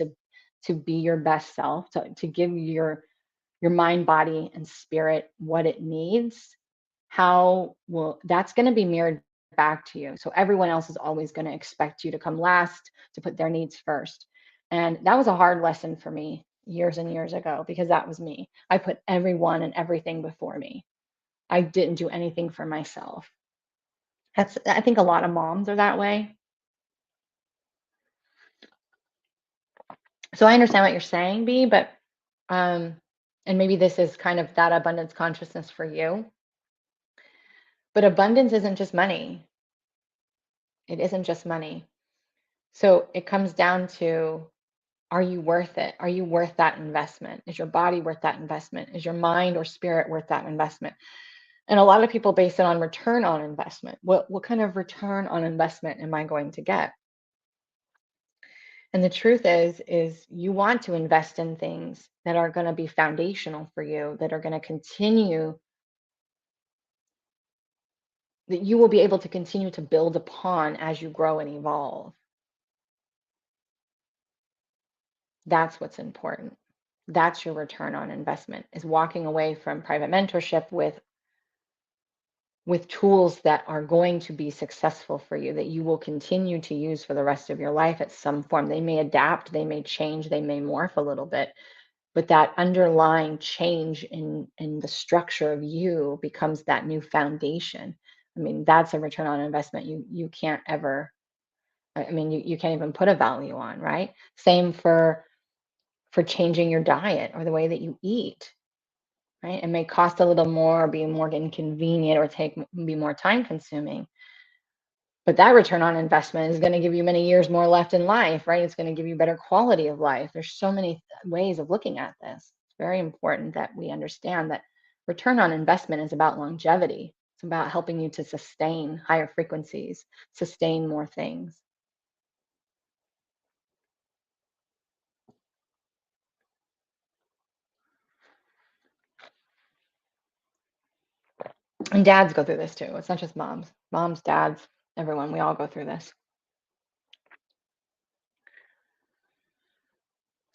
to be your best self, to give your mind, body, and spirit what it needs, how will that's going to be mirrored back to you. So everyone else is always going to expect you to come last, to put their needs first. And that was a hard lesson for me years and years ago, because that was me. I put everyone and everything before me. I didn't do anything for myself. I think a lot of moms are that way. So I understand what you're saying, B, but and maybe this is kind of that abundance consciousness for you. But abundance isn't just money. It isn't just money. So it comes down to, are you worth it? Are you worth that investment? Is your body worth that investment? Is your mind or spirit worth that investment? And a lot of people base it on return on investment. What kind of return on investment am I going to get? And the truth is you want to invest in things that are going to be foundational for you, that are going to continue, that you will be able to continue to build upon as you grow and evolve. That's what's important. That's your return on investment, is walking away from private mentorship with tools that are going to be successful for you, that you will continue to use for the rest of your life at some form. They may adapt, they may change, they may morph a little bit, but that underlying change in the structure of you becomes that new foundation. I mean, that's a return on investment you can't ever, I mean, you can't even put a value on, right? Same for changing your diet or the way that you eat, right? It may cost a little more, or be more inconvenient, or be more time consuming. But that return on investment is going to give you many years more left in life, right? It's going to give you better quality of life. There's so many ways of looking at this. It's very important that we understand that return on investment is about longevity. It's about helping you to sustain higher frequencies, sustain more things. And dads go through this too. It's not just moms. Moms, dads, everyone, we all go through this.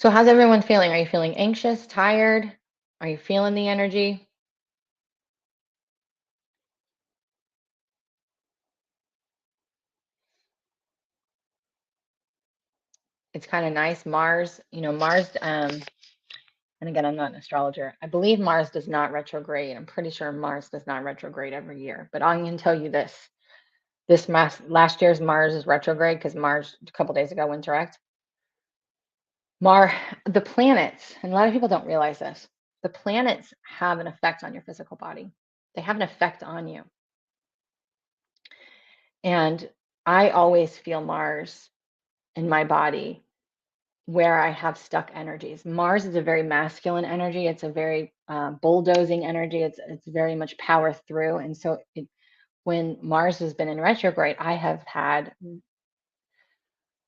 So how's everyone feeling? Are you feeling anxious, tired? Are you feeling the energy? It's kind of nice. Mars, Mars, and again, I'm not an astrologer. I believe Mars does not retrograde. I'm pretty sure Mars does not retrograde every year. But I can tell you this. Last year's Mars is retrograde because Mars a couple days ago went direct. The planets, and a lot of people don't realize this, the planets have an effect on your physical body. They have an effect on you. And I always feel Mars in my body where I have stuck energies. Mars is a very masculine energy. It's a very bulldozing energy. It's very much power through. And so when Mars has been in retrograde, I have had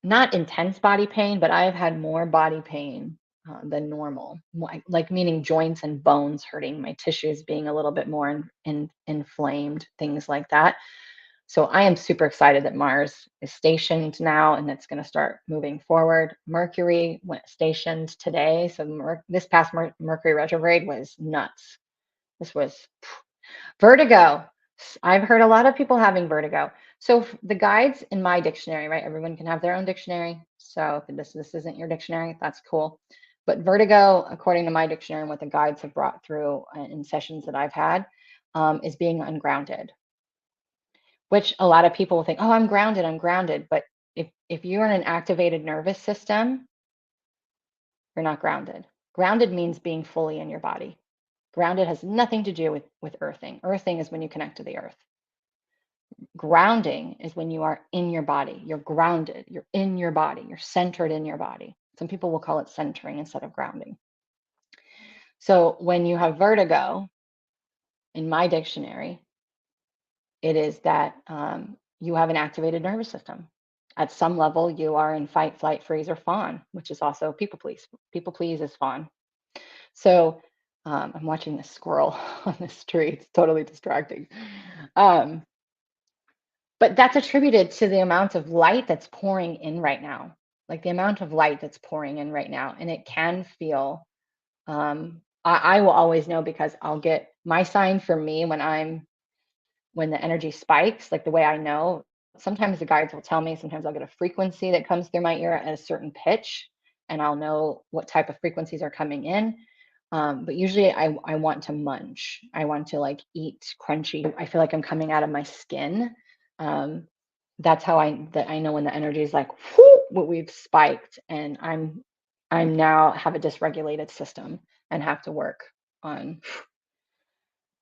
not intense body pain, but I've had more body pain than normal, like meaning joints and bones hurting, my tissues being a little bit more inflamed, things like that. So I am super excited that Mars is stationed now and it's going to start moving forward. Mercury went stationed today. So this past Mercury retrograde was nuts. This was vertigo. I've heard a lot of people having vertigo. So the guides in my dictionary, right? Everyone can have their own dictionary. So if this isn't your dictionary, that's cool. But vertigo, according to my dictionary and what the guides have brought through in sessions that I've had, is being ungrounded, which a lot of people will think, oh, I'm grounded, I'm grounded. But if you're in an activated nervous system, you're not grounded. Grounded means being fully in your body. Grounded has nothing to do with earthing. Earthing is when you connect to the earth. Grounding is when you are in your body. You're grounded. You're in your body. You're centered in your body. Some people will call it centering instead of grounding. So when you have vertigo, in my dictionary, it is that you have an activated nervous system. At some level, you are in fight, flight, freeze, or fawn, which is also people please. People please is fawn. So I'm watching this squirrel on this tree. It's totally distracting. Um, But that's attributed to the amount of light that's pouring in right now, like the amount of light that's pouring in right now. And it can feel, I will always know because I'll get my sign for me when the energy spikes, like the way I know, sometimes the guides will tell me, sometimes I'll get a frequency that comes through my ear at a certain pitch, and I'll know what type of frequencies are coming in. But usually I want to munch. I want to like eat crunchy. I feel like I'm coming out of my skin. Um, that's how I know when the energy is like, whoo, what we've spiked, and I'm now have a dysregulated system and have to work on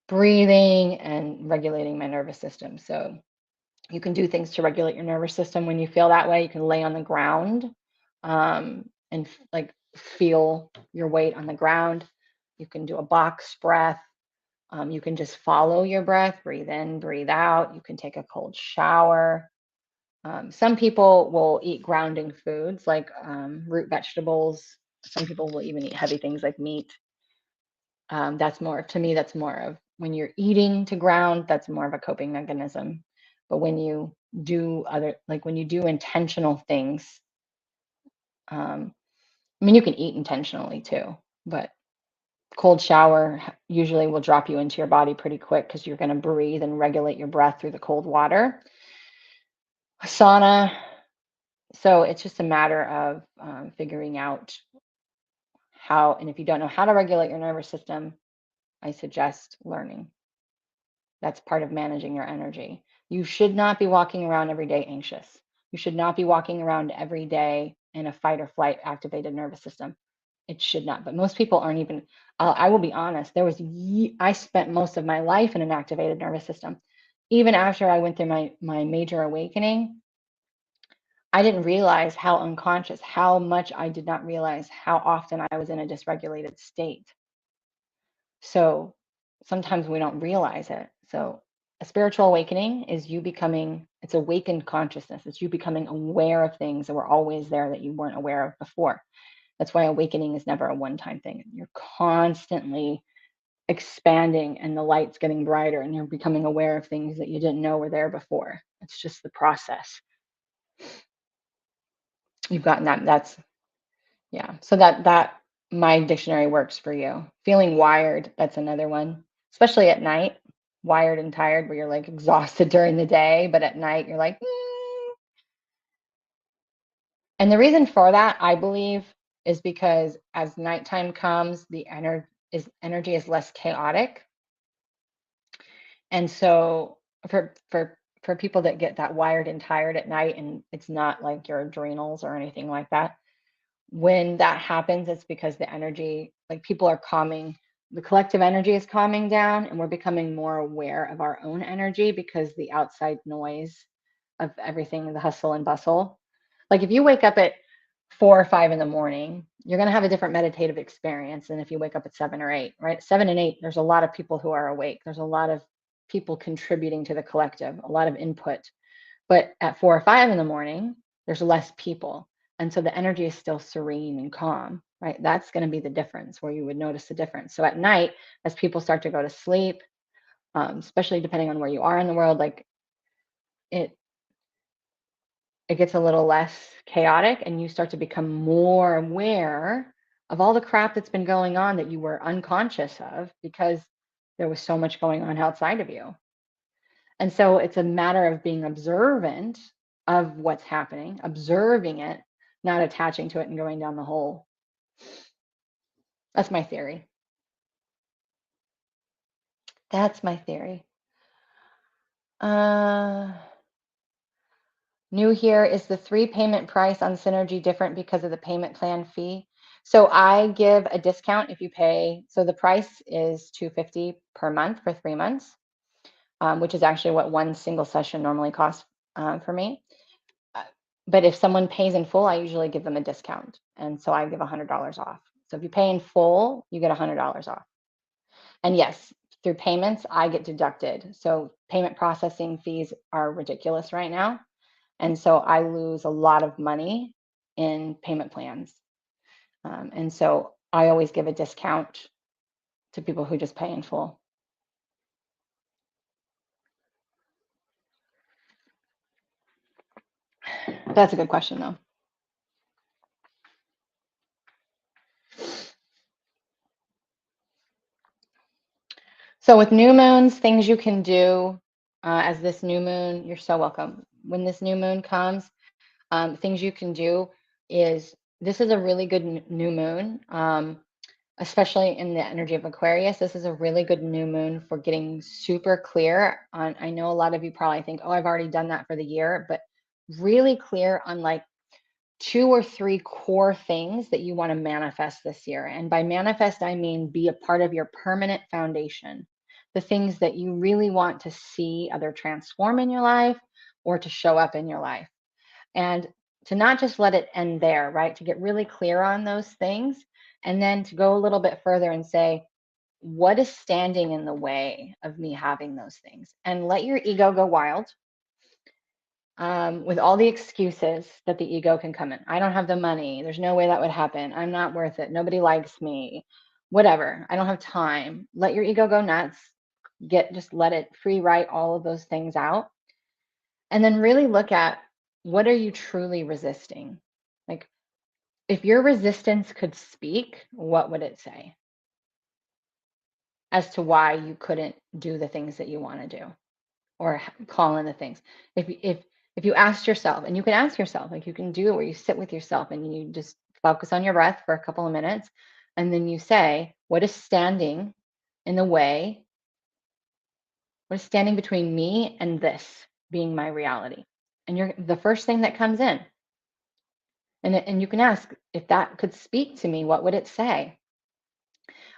breathing and regulating my nervous system. So you can do things to regulate your nervous system when you feel that way. You can lay on the ground and like feel your weight on the ground. You can do a box breath. You can just follow your breath, breathe in, breathe out. You can take a cold shower. Some people will eat grounding foods like root vegetables. Some people will even eat heavy things like meat. That's more, to me, that's more of when you're eating to ground, that's more of a coping mechanism. But when you do like when you do intentional things, I mean, you can eat intentionally too, but cold shower usually will drop you into your body pretty quick because you're going to breathe and regulate your breath through the cold water. Sauna. So it's just a matter of figuring out how, and if you don't know how to regulate your nervous system, I suggest learning. That's part of managing your energy. You should not be walking around every day anxious. You should not be walking around every day in a fight or flight activated nervous system. It should not. But most people aren't even, I will be honest, I spent most of my life in an activated nervous system. Even after I went through my major awakening, I didn't realize how unconscious, how much I did not realize how often I was in a dysregulated state. So sometimes we don't realize it. So a spiritual awakening is you becoming, it's awakened consciousness. It's you becoming aware of things that were always there that you weren't aware of before. That's why awakening is never a one-time thing. You're constantly expanding and the light's getting brighter and you're becoming aware of things that you didn't know were there before. It's just the process. You've gotten that. That's, yeah. So that my dictionary works for you. Feeling wired, that's another one, especially at night, wired and tired, where you're like exhausted during the day, but at night you're like, "Mm." And the reason for that, I believe, is because as nighttime comes, the energy is less chaotic. And so for people that get that wired and tired at night, and it's not like your adrenals or anything like that, when that happens, it's because the energy, like people are calming, the collective energy is calming down, and we're becoming more aware of our own energy because the outside noise of everything, the hustle and bustle. Like if you wake up at 4 or 5 in the morning, you're going to have a different meditative experience than if you wake up at 7 or 8, right? 7 and 8, there's a lot of people who are awake. There's a lot of people contributing to the collective, a lot of input. But at 4 or 5 in the morning, there's less people. And so the energy is still serene and calm, right? That's going to be the difference where you would notice the difference. So at night, as people start to go to sleep, especially depending on where you are in the world, like it, it gets a little less chaotic and you start to become more aware of all the crap that's been going on that you were unconscious of because there was so much going on outside of you. And so it's a matter of being observant of what's happening, observing it, not attaching to it and going down the hole. That's my theory. That's my theory. New here, is the 3 payment price on Synergy different because of the payment plan fee? So I give a discount if you pay. So the price is $250 per month for 3 months, which is actually what one single session normally costs for me. But if someone pays in full, I usually give them a discount. And so I give $100 off. So if you pay in full, you get $100 off. And yes, through payments, I get deducted. So payment processing fees are ridiculous right now. And so I lose a lot of money in payment plans. And so I always give a discount to people who just pay in full. That's a good question, though. So with new moons, things you can do as this new moon, you're so welcome. When this new moon comes, things you can do is, this is a really good new moon, especially in the energy of Aquarius. This is a really good new moon for getting super clear on, I know a lot of you probably think, oh, I've already done that for the year, but really clear on like 2 or 3 core things that you want to manifest this year. And by manifest, I mean be a part of your permanent foundation. The things that you really want to see either transform in your life or to show up in your life. And to not just let it end there, right? To get really clear on those things. And then to go a little bit further and say, what is standing in the way of me having those things? And let your ego go wild with all the excuses that the ego can come in. I don't have the money. There's no way that would happen. I'm not worth it. Nobody likes me. Whatever. I don't have time. Let your ego go nuts. Just let it free write all of those things out. And then really look at, what are you truly resisting? Like, if your resistance could speak, what would it say as to why you couldn't do the things that you want to do or call in the things? If you asked yourself, and you can ask yourself, like you can do it where you sit with yourself and you just focus on your breath for a couple of minutes, and then you say, what is standing in the way? What is standing between me and this being my reality? And you're the first thing that comes in. And you can ask, if that could speak to me, what would it say?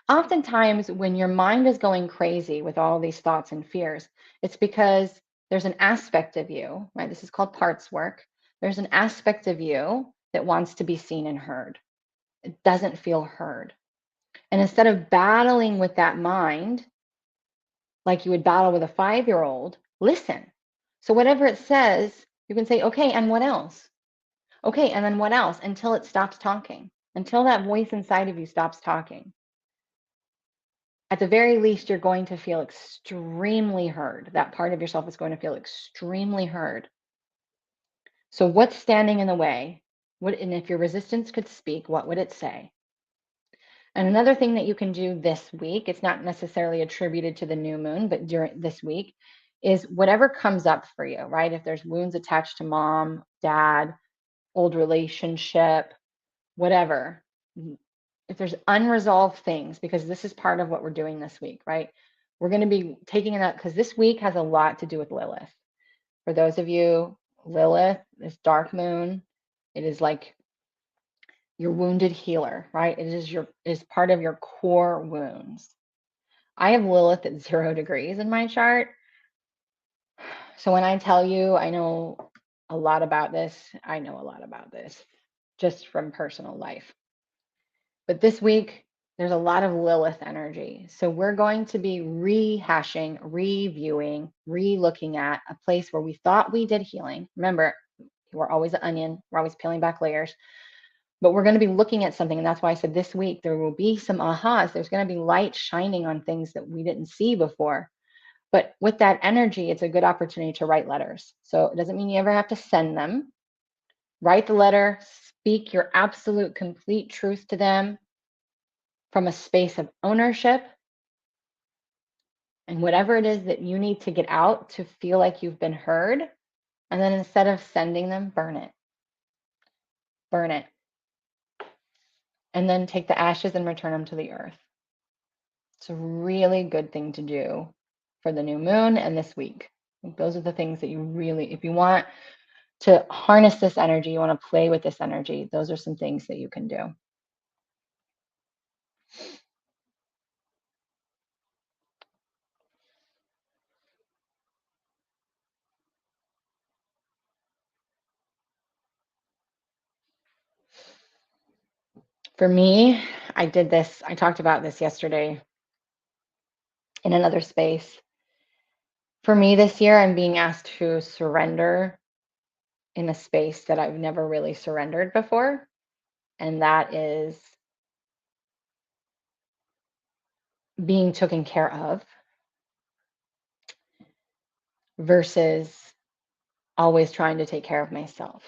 Oftentimes, when your mind is going crazy with all these thoughts and fears, it's because there's an aspect of you, right? This is called parts work. There's an aspect of you that wants to be seen and heard. It doesn't feel heard. And instead of battling with that mind, like you would battle with a 5-year-old, listen. So whatever it says, you can say, okay, and what else? Okay, and then what else? Until it stops talking, until that voice inside of you stops talking. At the very least, you're going to feel extremely heard. That part of yourself is going to feel extremely heard. So what's standing in the way? And if your resistance could speak, what would it say? And another thing that you can do this week, it's not necessarily attributed to the new moon, but during this week, is whatever comes up for you, right? If there's wounds attached to mom, dad, old relationship, whatever, if there's unresolved things, because this is part of what we're doing this week, right? We're going to be taking it up because this week has a lot to do with Lilith. For those of you, Lilith, this dark moon, it is like your wounded healer, right? It is part of your core wounds. I have Lilith at 0 degrees in my chart. So when I tell you I know a lot about this, I know a lot about this just from personal life. But this week, there's a lot of Lilith energy. So we're going to be rehashing, reviewing, re-looking at a place where we thought we did healing. Remember, we're always an onion. We're always peeling back layers. But we're going to be looking at something. And that's why I said this week, there will be some ahas. There's going to be light shining on things that we didn't see before. But with that energy, it's a good opportunity to write letters. So it doesn't mean you ever have to send them. Write the letter, speak your absolute complete truth to them from a space of ownership And whatever it is that you need to get out to feel like you've been heard, and then instead of sending them, burn it. Burn it. And then take the ashes and return them to the earth. It's a really good thing to do for the new moon and this week. Those are the things that you really, if you want to harness this energy, you want to play with this energy, those are some things that you can do. For me, I did this, I talked about this yesterday in another space. For me this year, I'm being asked to surrender in a space that I've never really surrendered before. And that is being taken care of versus always trying to take care of myself.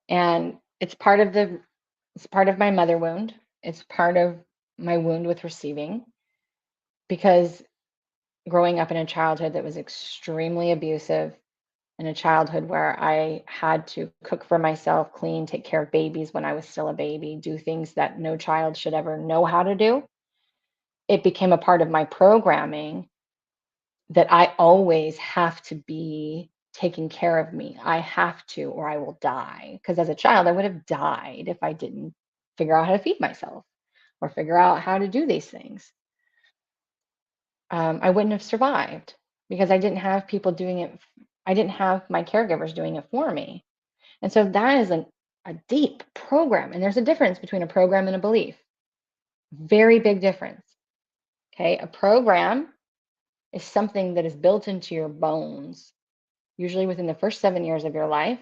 And it's part of my mother wound. It's part of my wound with receiving, because growing up in a childhood that was extremely abusive, in a childhood where I had to cook for myself, clean, take care of babies when I was still a baby, do things that no child should ever know how to do. It became a part of my programming that I always have to be taking care of me. I have to, or I will die. Because as a child, I would have died if I didn't figure out how to feed myself or figure out how to do these things. I wouldn't have survived because I didn't have people doing it. I didn't have my caregivers doing it for me. And so that is a deep program. And there's a difference between a program and a belief. Very big difference. Okay. A program is something that is built into your bones, usually within the first 7 years of your life.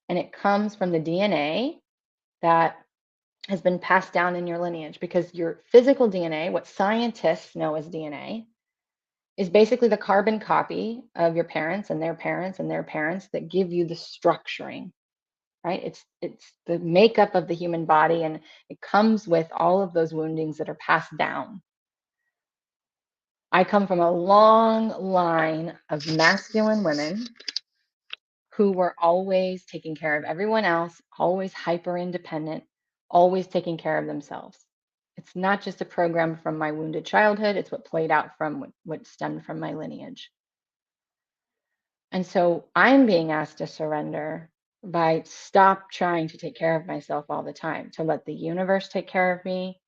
And it comes from the DNA that has been passed down in your lineage, because your physical DNA, what scientists know as DNA, is basically the carbon copy of your parents and their parents and their parents that give you the structuring, right? It's the makeup of the human body, and it comes with all of those woundings that are passed down. I come from a long line of masculine women who were always taking care of everyone else, always hyper independent, always taking care of themselves. It's not just a program from my wounded childhood, it's what played out from what stemmed from my lineage. And so I'm being asked to surrender by stop trying to take care of myself all the time, to let the universe take care of me,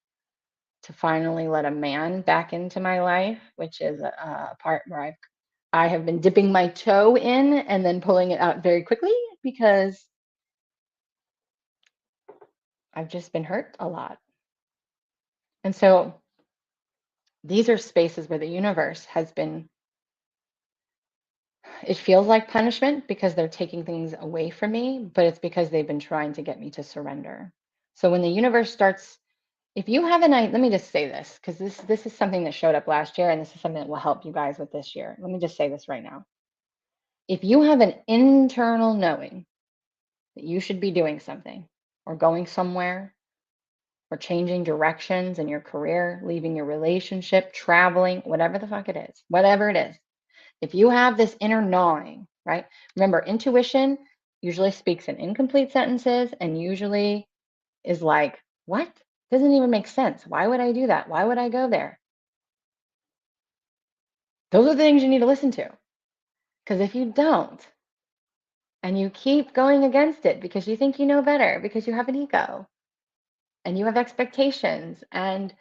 to finally let a man back into my life, which is a part where I have been dipping my toe in and then pulling it out very quickly, because I've just been hurt a lot. And so these are spaces where the universe has been, it feels like punishment because they're taking things away from me, but it's because they've been trying to get me to surrender. So when the universe starts, if you have an idea, let me just say this, because this is something that showed up last year, and this is something that will help you guys with this year. Let me just say this right now. If you have an internal knowing that you should be doing something or going somewhere or changing directions in your career, leaving your relationship, traveling, whatever the fuck it is, whatever it is, if you have this inner gnawing, right? Remember, intuition usually speaks in incomplete sentences and usually is like, what? Doesn't even make sense. Why would I do that? Why would I go there? Those are the things you need to listen to. Because if you don't, and you keep going against it because you think you know better, because you have an ego and you have expectations, and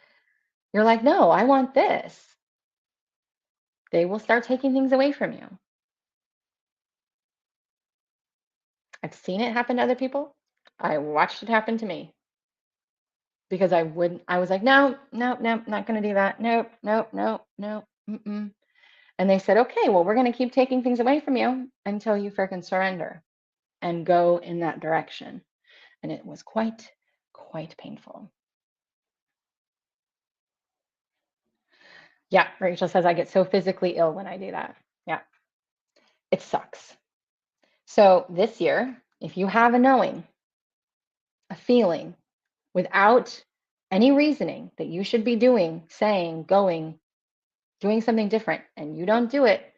you're like, no, I want this, they will start taking things away from you. I've seen it happen to other people. I watched it happen to me because I was like, no, no, no, not going to do that. Nope, nope, nope, nope. Mm-mm. And they said, okay, well, we're going to keep taking things away from you until you freaking surrender and go in that direction. And it was quite painful. Yeah, Rachel says I get so physically ill when I do that. Yeah, it sucks. So this year, if you have a knowing, a feeling, without any reasoning that you should be doing, saying, going doing something different and you don't do it,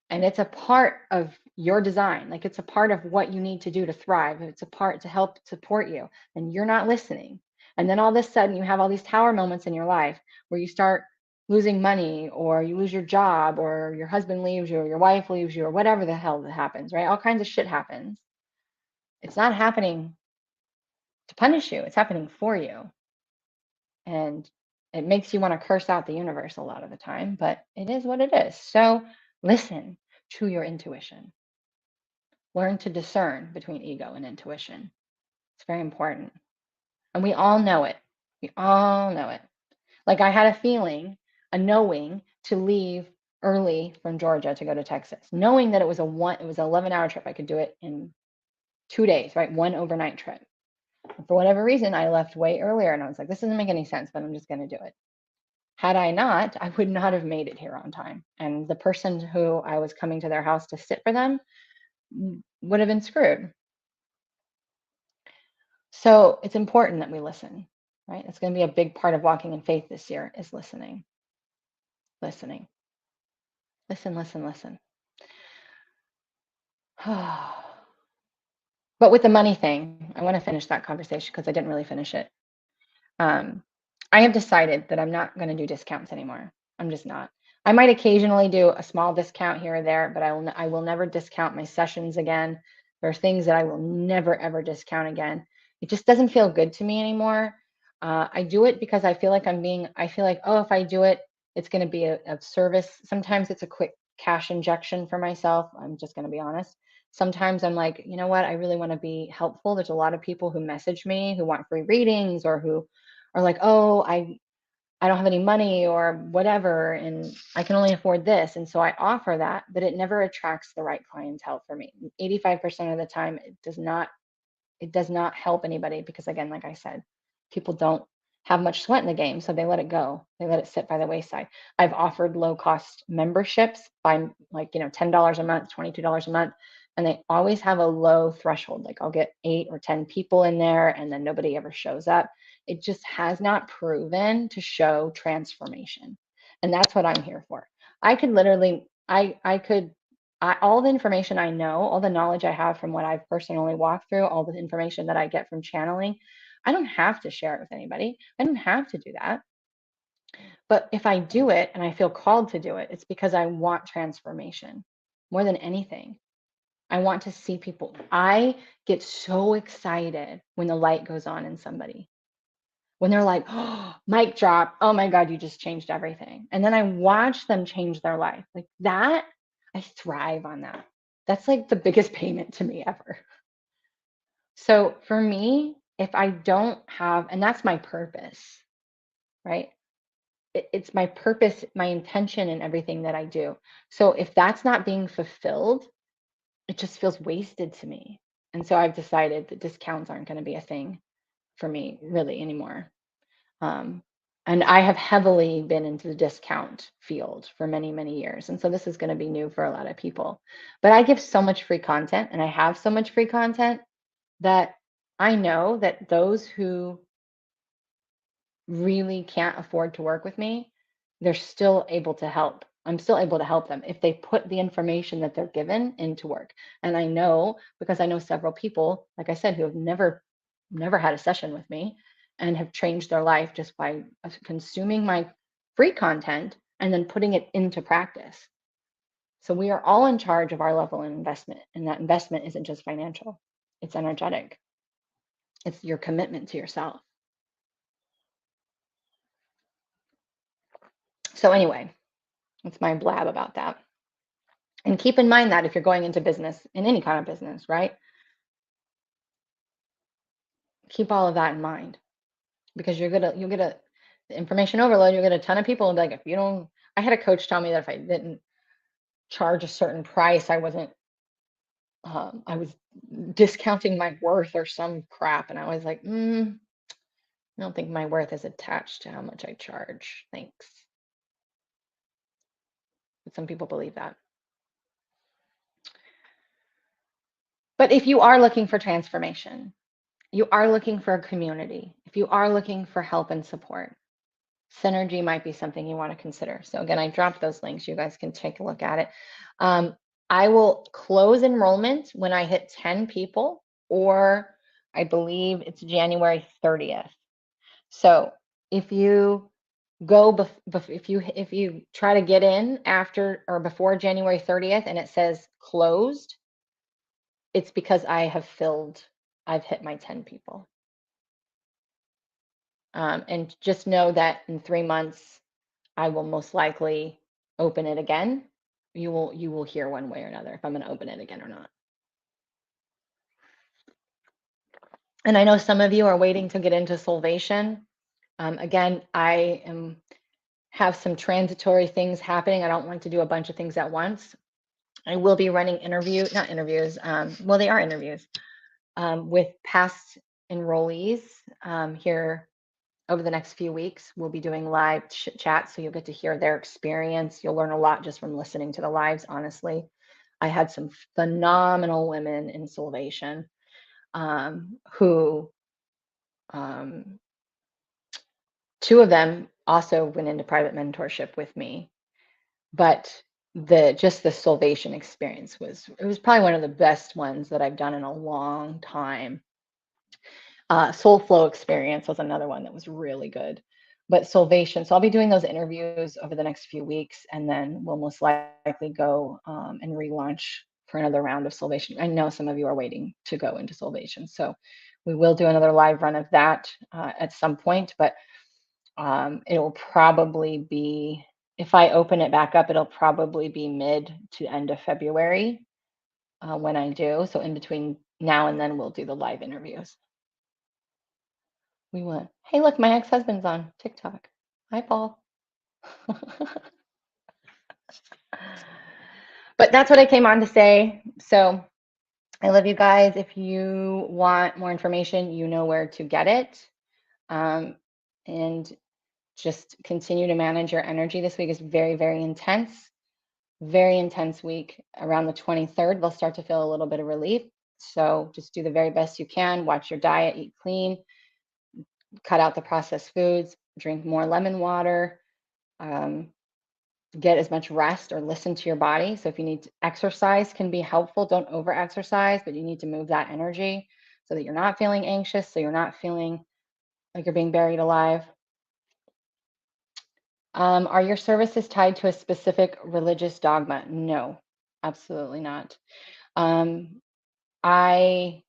and it's a part of your design, like it's a part of what you need to do to thrive, it's a part to help support you, and you're not listening. And then all of a sudden you have all these tower moments in your life where you start losing money, or you lose your job, or your husband leaves you, or your wife leaves you, or whatever the hell that happens, right? All kinds of shit happens. It's not happening to punish you, it's happening for you. And it makes you want to curse out the universe a lot of the time, but it is what it is. So listen to your intuition. Learn to discern between ego and intuition. It's very important. And we all know it. We all know it. Like I had a feeling, a knowing to leave early from Georgia to go to Texas, knowing that it was it was an 11-hour trip. I could do it in 2 days, right? One overnight trip. And for whatever reason, I left way earlier and I was like, this doesn't make any sense, but I'm just going to do it. Had I not, I would not have made it here on time. And the person who I was coming to their house to sit for them would have been screwed. So it's important that we listen, right? It's going to be a big part of walking in faith this year is listening, listening, listen, listen, listen. But with the money thing, I want to finish that conversation because I didn't really finish it. I have decided that I'm not going to do discounts anymore. I'm just not. I might occasionally do a small discount here or there, but I will never discount my sessions again. There are things that I will never ever discount again. It just doesn't feel good to me anymore. I do it because I feel like I feel like, oh, if I do it, it's going to be a service. Sometimes it's a quick cash injection for myself. I'm just going to be honest. Sometimes I'm like, you know what? I really want to be helpful. There's a lot of people who message me who want free readings or who are like, oh, I don't have any money or whatever, and I can only afford this. And so I offer that, but it never attracts the right clientele for me. 85% of the time, it does not help anybody because again, like I said, people don't have much sweat in the game, so they let it go. They let it sit by the wayside. I've offered low cost memberships by like, $10 a month, $22 a month, and they always have a low threshold. Like I'll get 8 or 10 people in there and then nobody ever shows up. It just has not proven to show transformation. And that's what I'm here for. I could literally, I could all the information I know, all the knowledge I have from what I've personally walked through, all the information that I get from channeling, I don't have to share it with anybody. I don't have to do that. But if I do it and I feel called to do it, it's because I want transformation more than anything. I want to see people. I get so excited when the light goes on in somebody, when they're like, oh, mic drop. Oh my God, you just changed everything. And then I watch them change their life like that. I thrive on that. That's like the biggest payment to me ever. So for me, if I don't have, and that's my purpose, right? It's my purpose, my intention in everything that I do. So if that's not being fulfilled, it just feels wasted to me. And so I've decided that discounts aren't going to be a thing for me really anymore. Um, and I have heavily been into the discount field for many, many years. And so this is going to be new for a lot of people. But I give so much free content and I have so much free content that I know that those who really can't afford to work with me, they're still able to help. I'm still able to help them if they put the information that they're given into work. And I know because I know several people, like I said, who have never had a session with me and have changed their life just by consuming my free content and then putting it into practice. So we are all in charge of our level of investment. And that investment isn't just financial, it's energetic. It's your commitment to yourself. So anyway, that's my blab about that. And keep in mind that if you're going into business, in any kind of business, right? Keep all of that in mind because you'll get a the information overload. You'll get a ton of people and be like, if you don't, I had a coach tell me that if I didn't charge a certain price, I was discounting my worth or some crap. And I was like, I don't think my worth is attached to how much I charge. Thanks. But some people believe that. But if you are looking for transformation, you are looking for a community, if you are looking for help and support, Synergy might be something you want to consider. So again, I dropped those links. You guys can take a look at it. I will close enrollment when I hit 10 people, or I believe it's January 30th. So if you go, if you try to get in after or before January 30th and it says closed, it's because I've hit my 10 people. And just know that in 3 months, I will most likely open it again. You will hear one way or another if I'm going to open it again or not. And I know some of you are waiting to get into Solvation. Again, have some transitory things happening. I don't want to do a bunch of things at once. I will be running not interviews. Well, they are interviews with past enrollees here over the next few weeks. We'll be doing live chats, so you'll get to hear their experience. You'll learn a lot just from listening to the lives, honestly. I had some phenomenal women in Solvation who, two of them also went into private mentorship with me. But the Solvation experience was probably one of the best ones that I've done in a long time. Soul Flow experience was another one that was really good. But Solvation, so I'll be doing those interviews over the next few weeks, and then we'll most likely go and relaunch for another round of Solvation. I know some of you are waiting to go into Solvation, so we will do another live run of that at some point, but it will probably be, if I open it back up, it'll probably be mid to end of February when I do. So in between now and then, we'll do the live interviews. We went, hey, look, my ex-husband's on TikTok. Hi, Paul. But that's what I came on to say. So I love you guys. If you want more information, you know where to get it. And just continue to manage your energy. This week is very, very intense week. Around the 23rd, they'll start to feel a little bit of relief. So just do the very best you can. Watch your diet, eat clean, cut out the processed foods, drink more lemon water, get as much rest or listen to your body. So if you need to exercise, can be helpful. Don't over exercise, but you need to move that energy so that you're not feeling anxious, so you're not feeling like you're being buried alive. Are your services tied to a specific religious dogma? No, absolutely not. I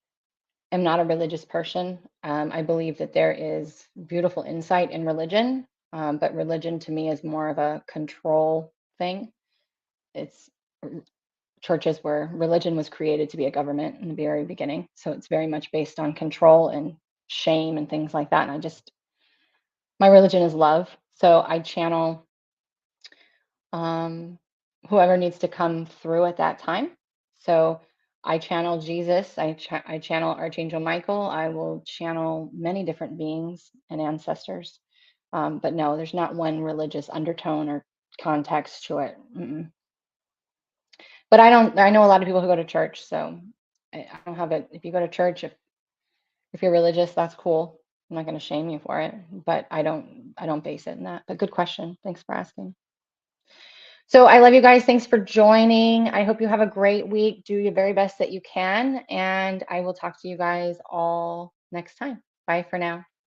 am not a religious person. I believe that there is beautiful insight in religion, but religion to me is more of a control thing. It's churches where religion was created to be a government in the very beginning. So it's very much based on control and shame and things like that. And my religion is love. So I channel whoever needs to come through at that time. So I channel Jesus, I channel Archangel Michael, I will channel many different beings and ancestors. But no, there's not one religious undertone or context to it. But I know a lot of people who go to church, so I don't have it. If you go to church, if you're religious, that's cool. I'm not going to shame you for it, but I don't base it in that. But good question. Thanks for asking. So I love you guys. Thanks for joining. I hope you have a great week. Do your very best that you can. And I will talk to you guys all next time. Bye for now.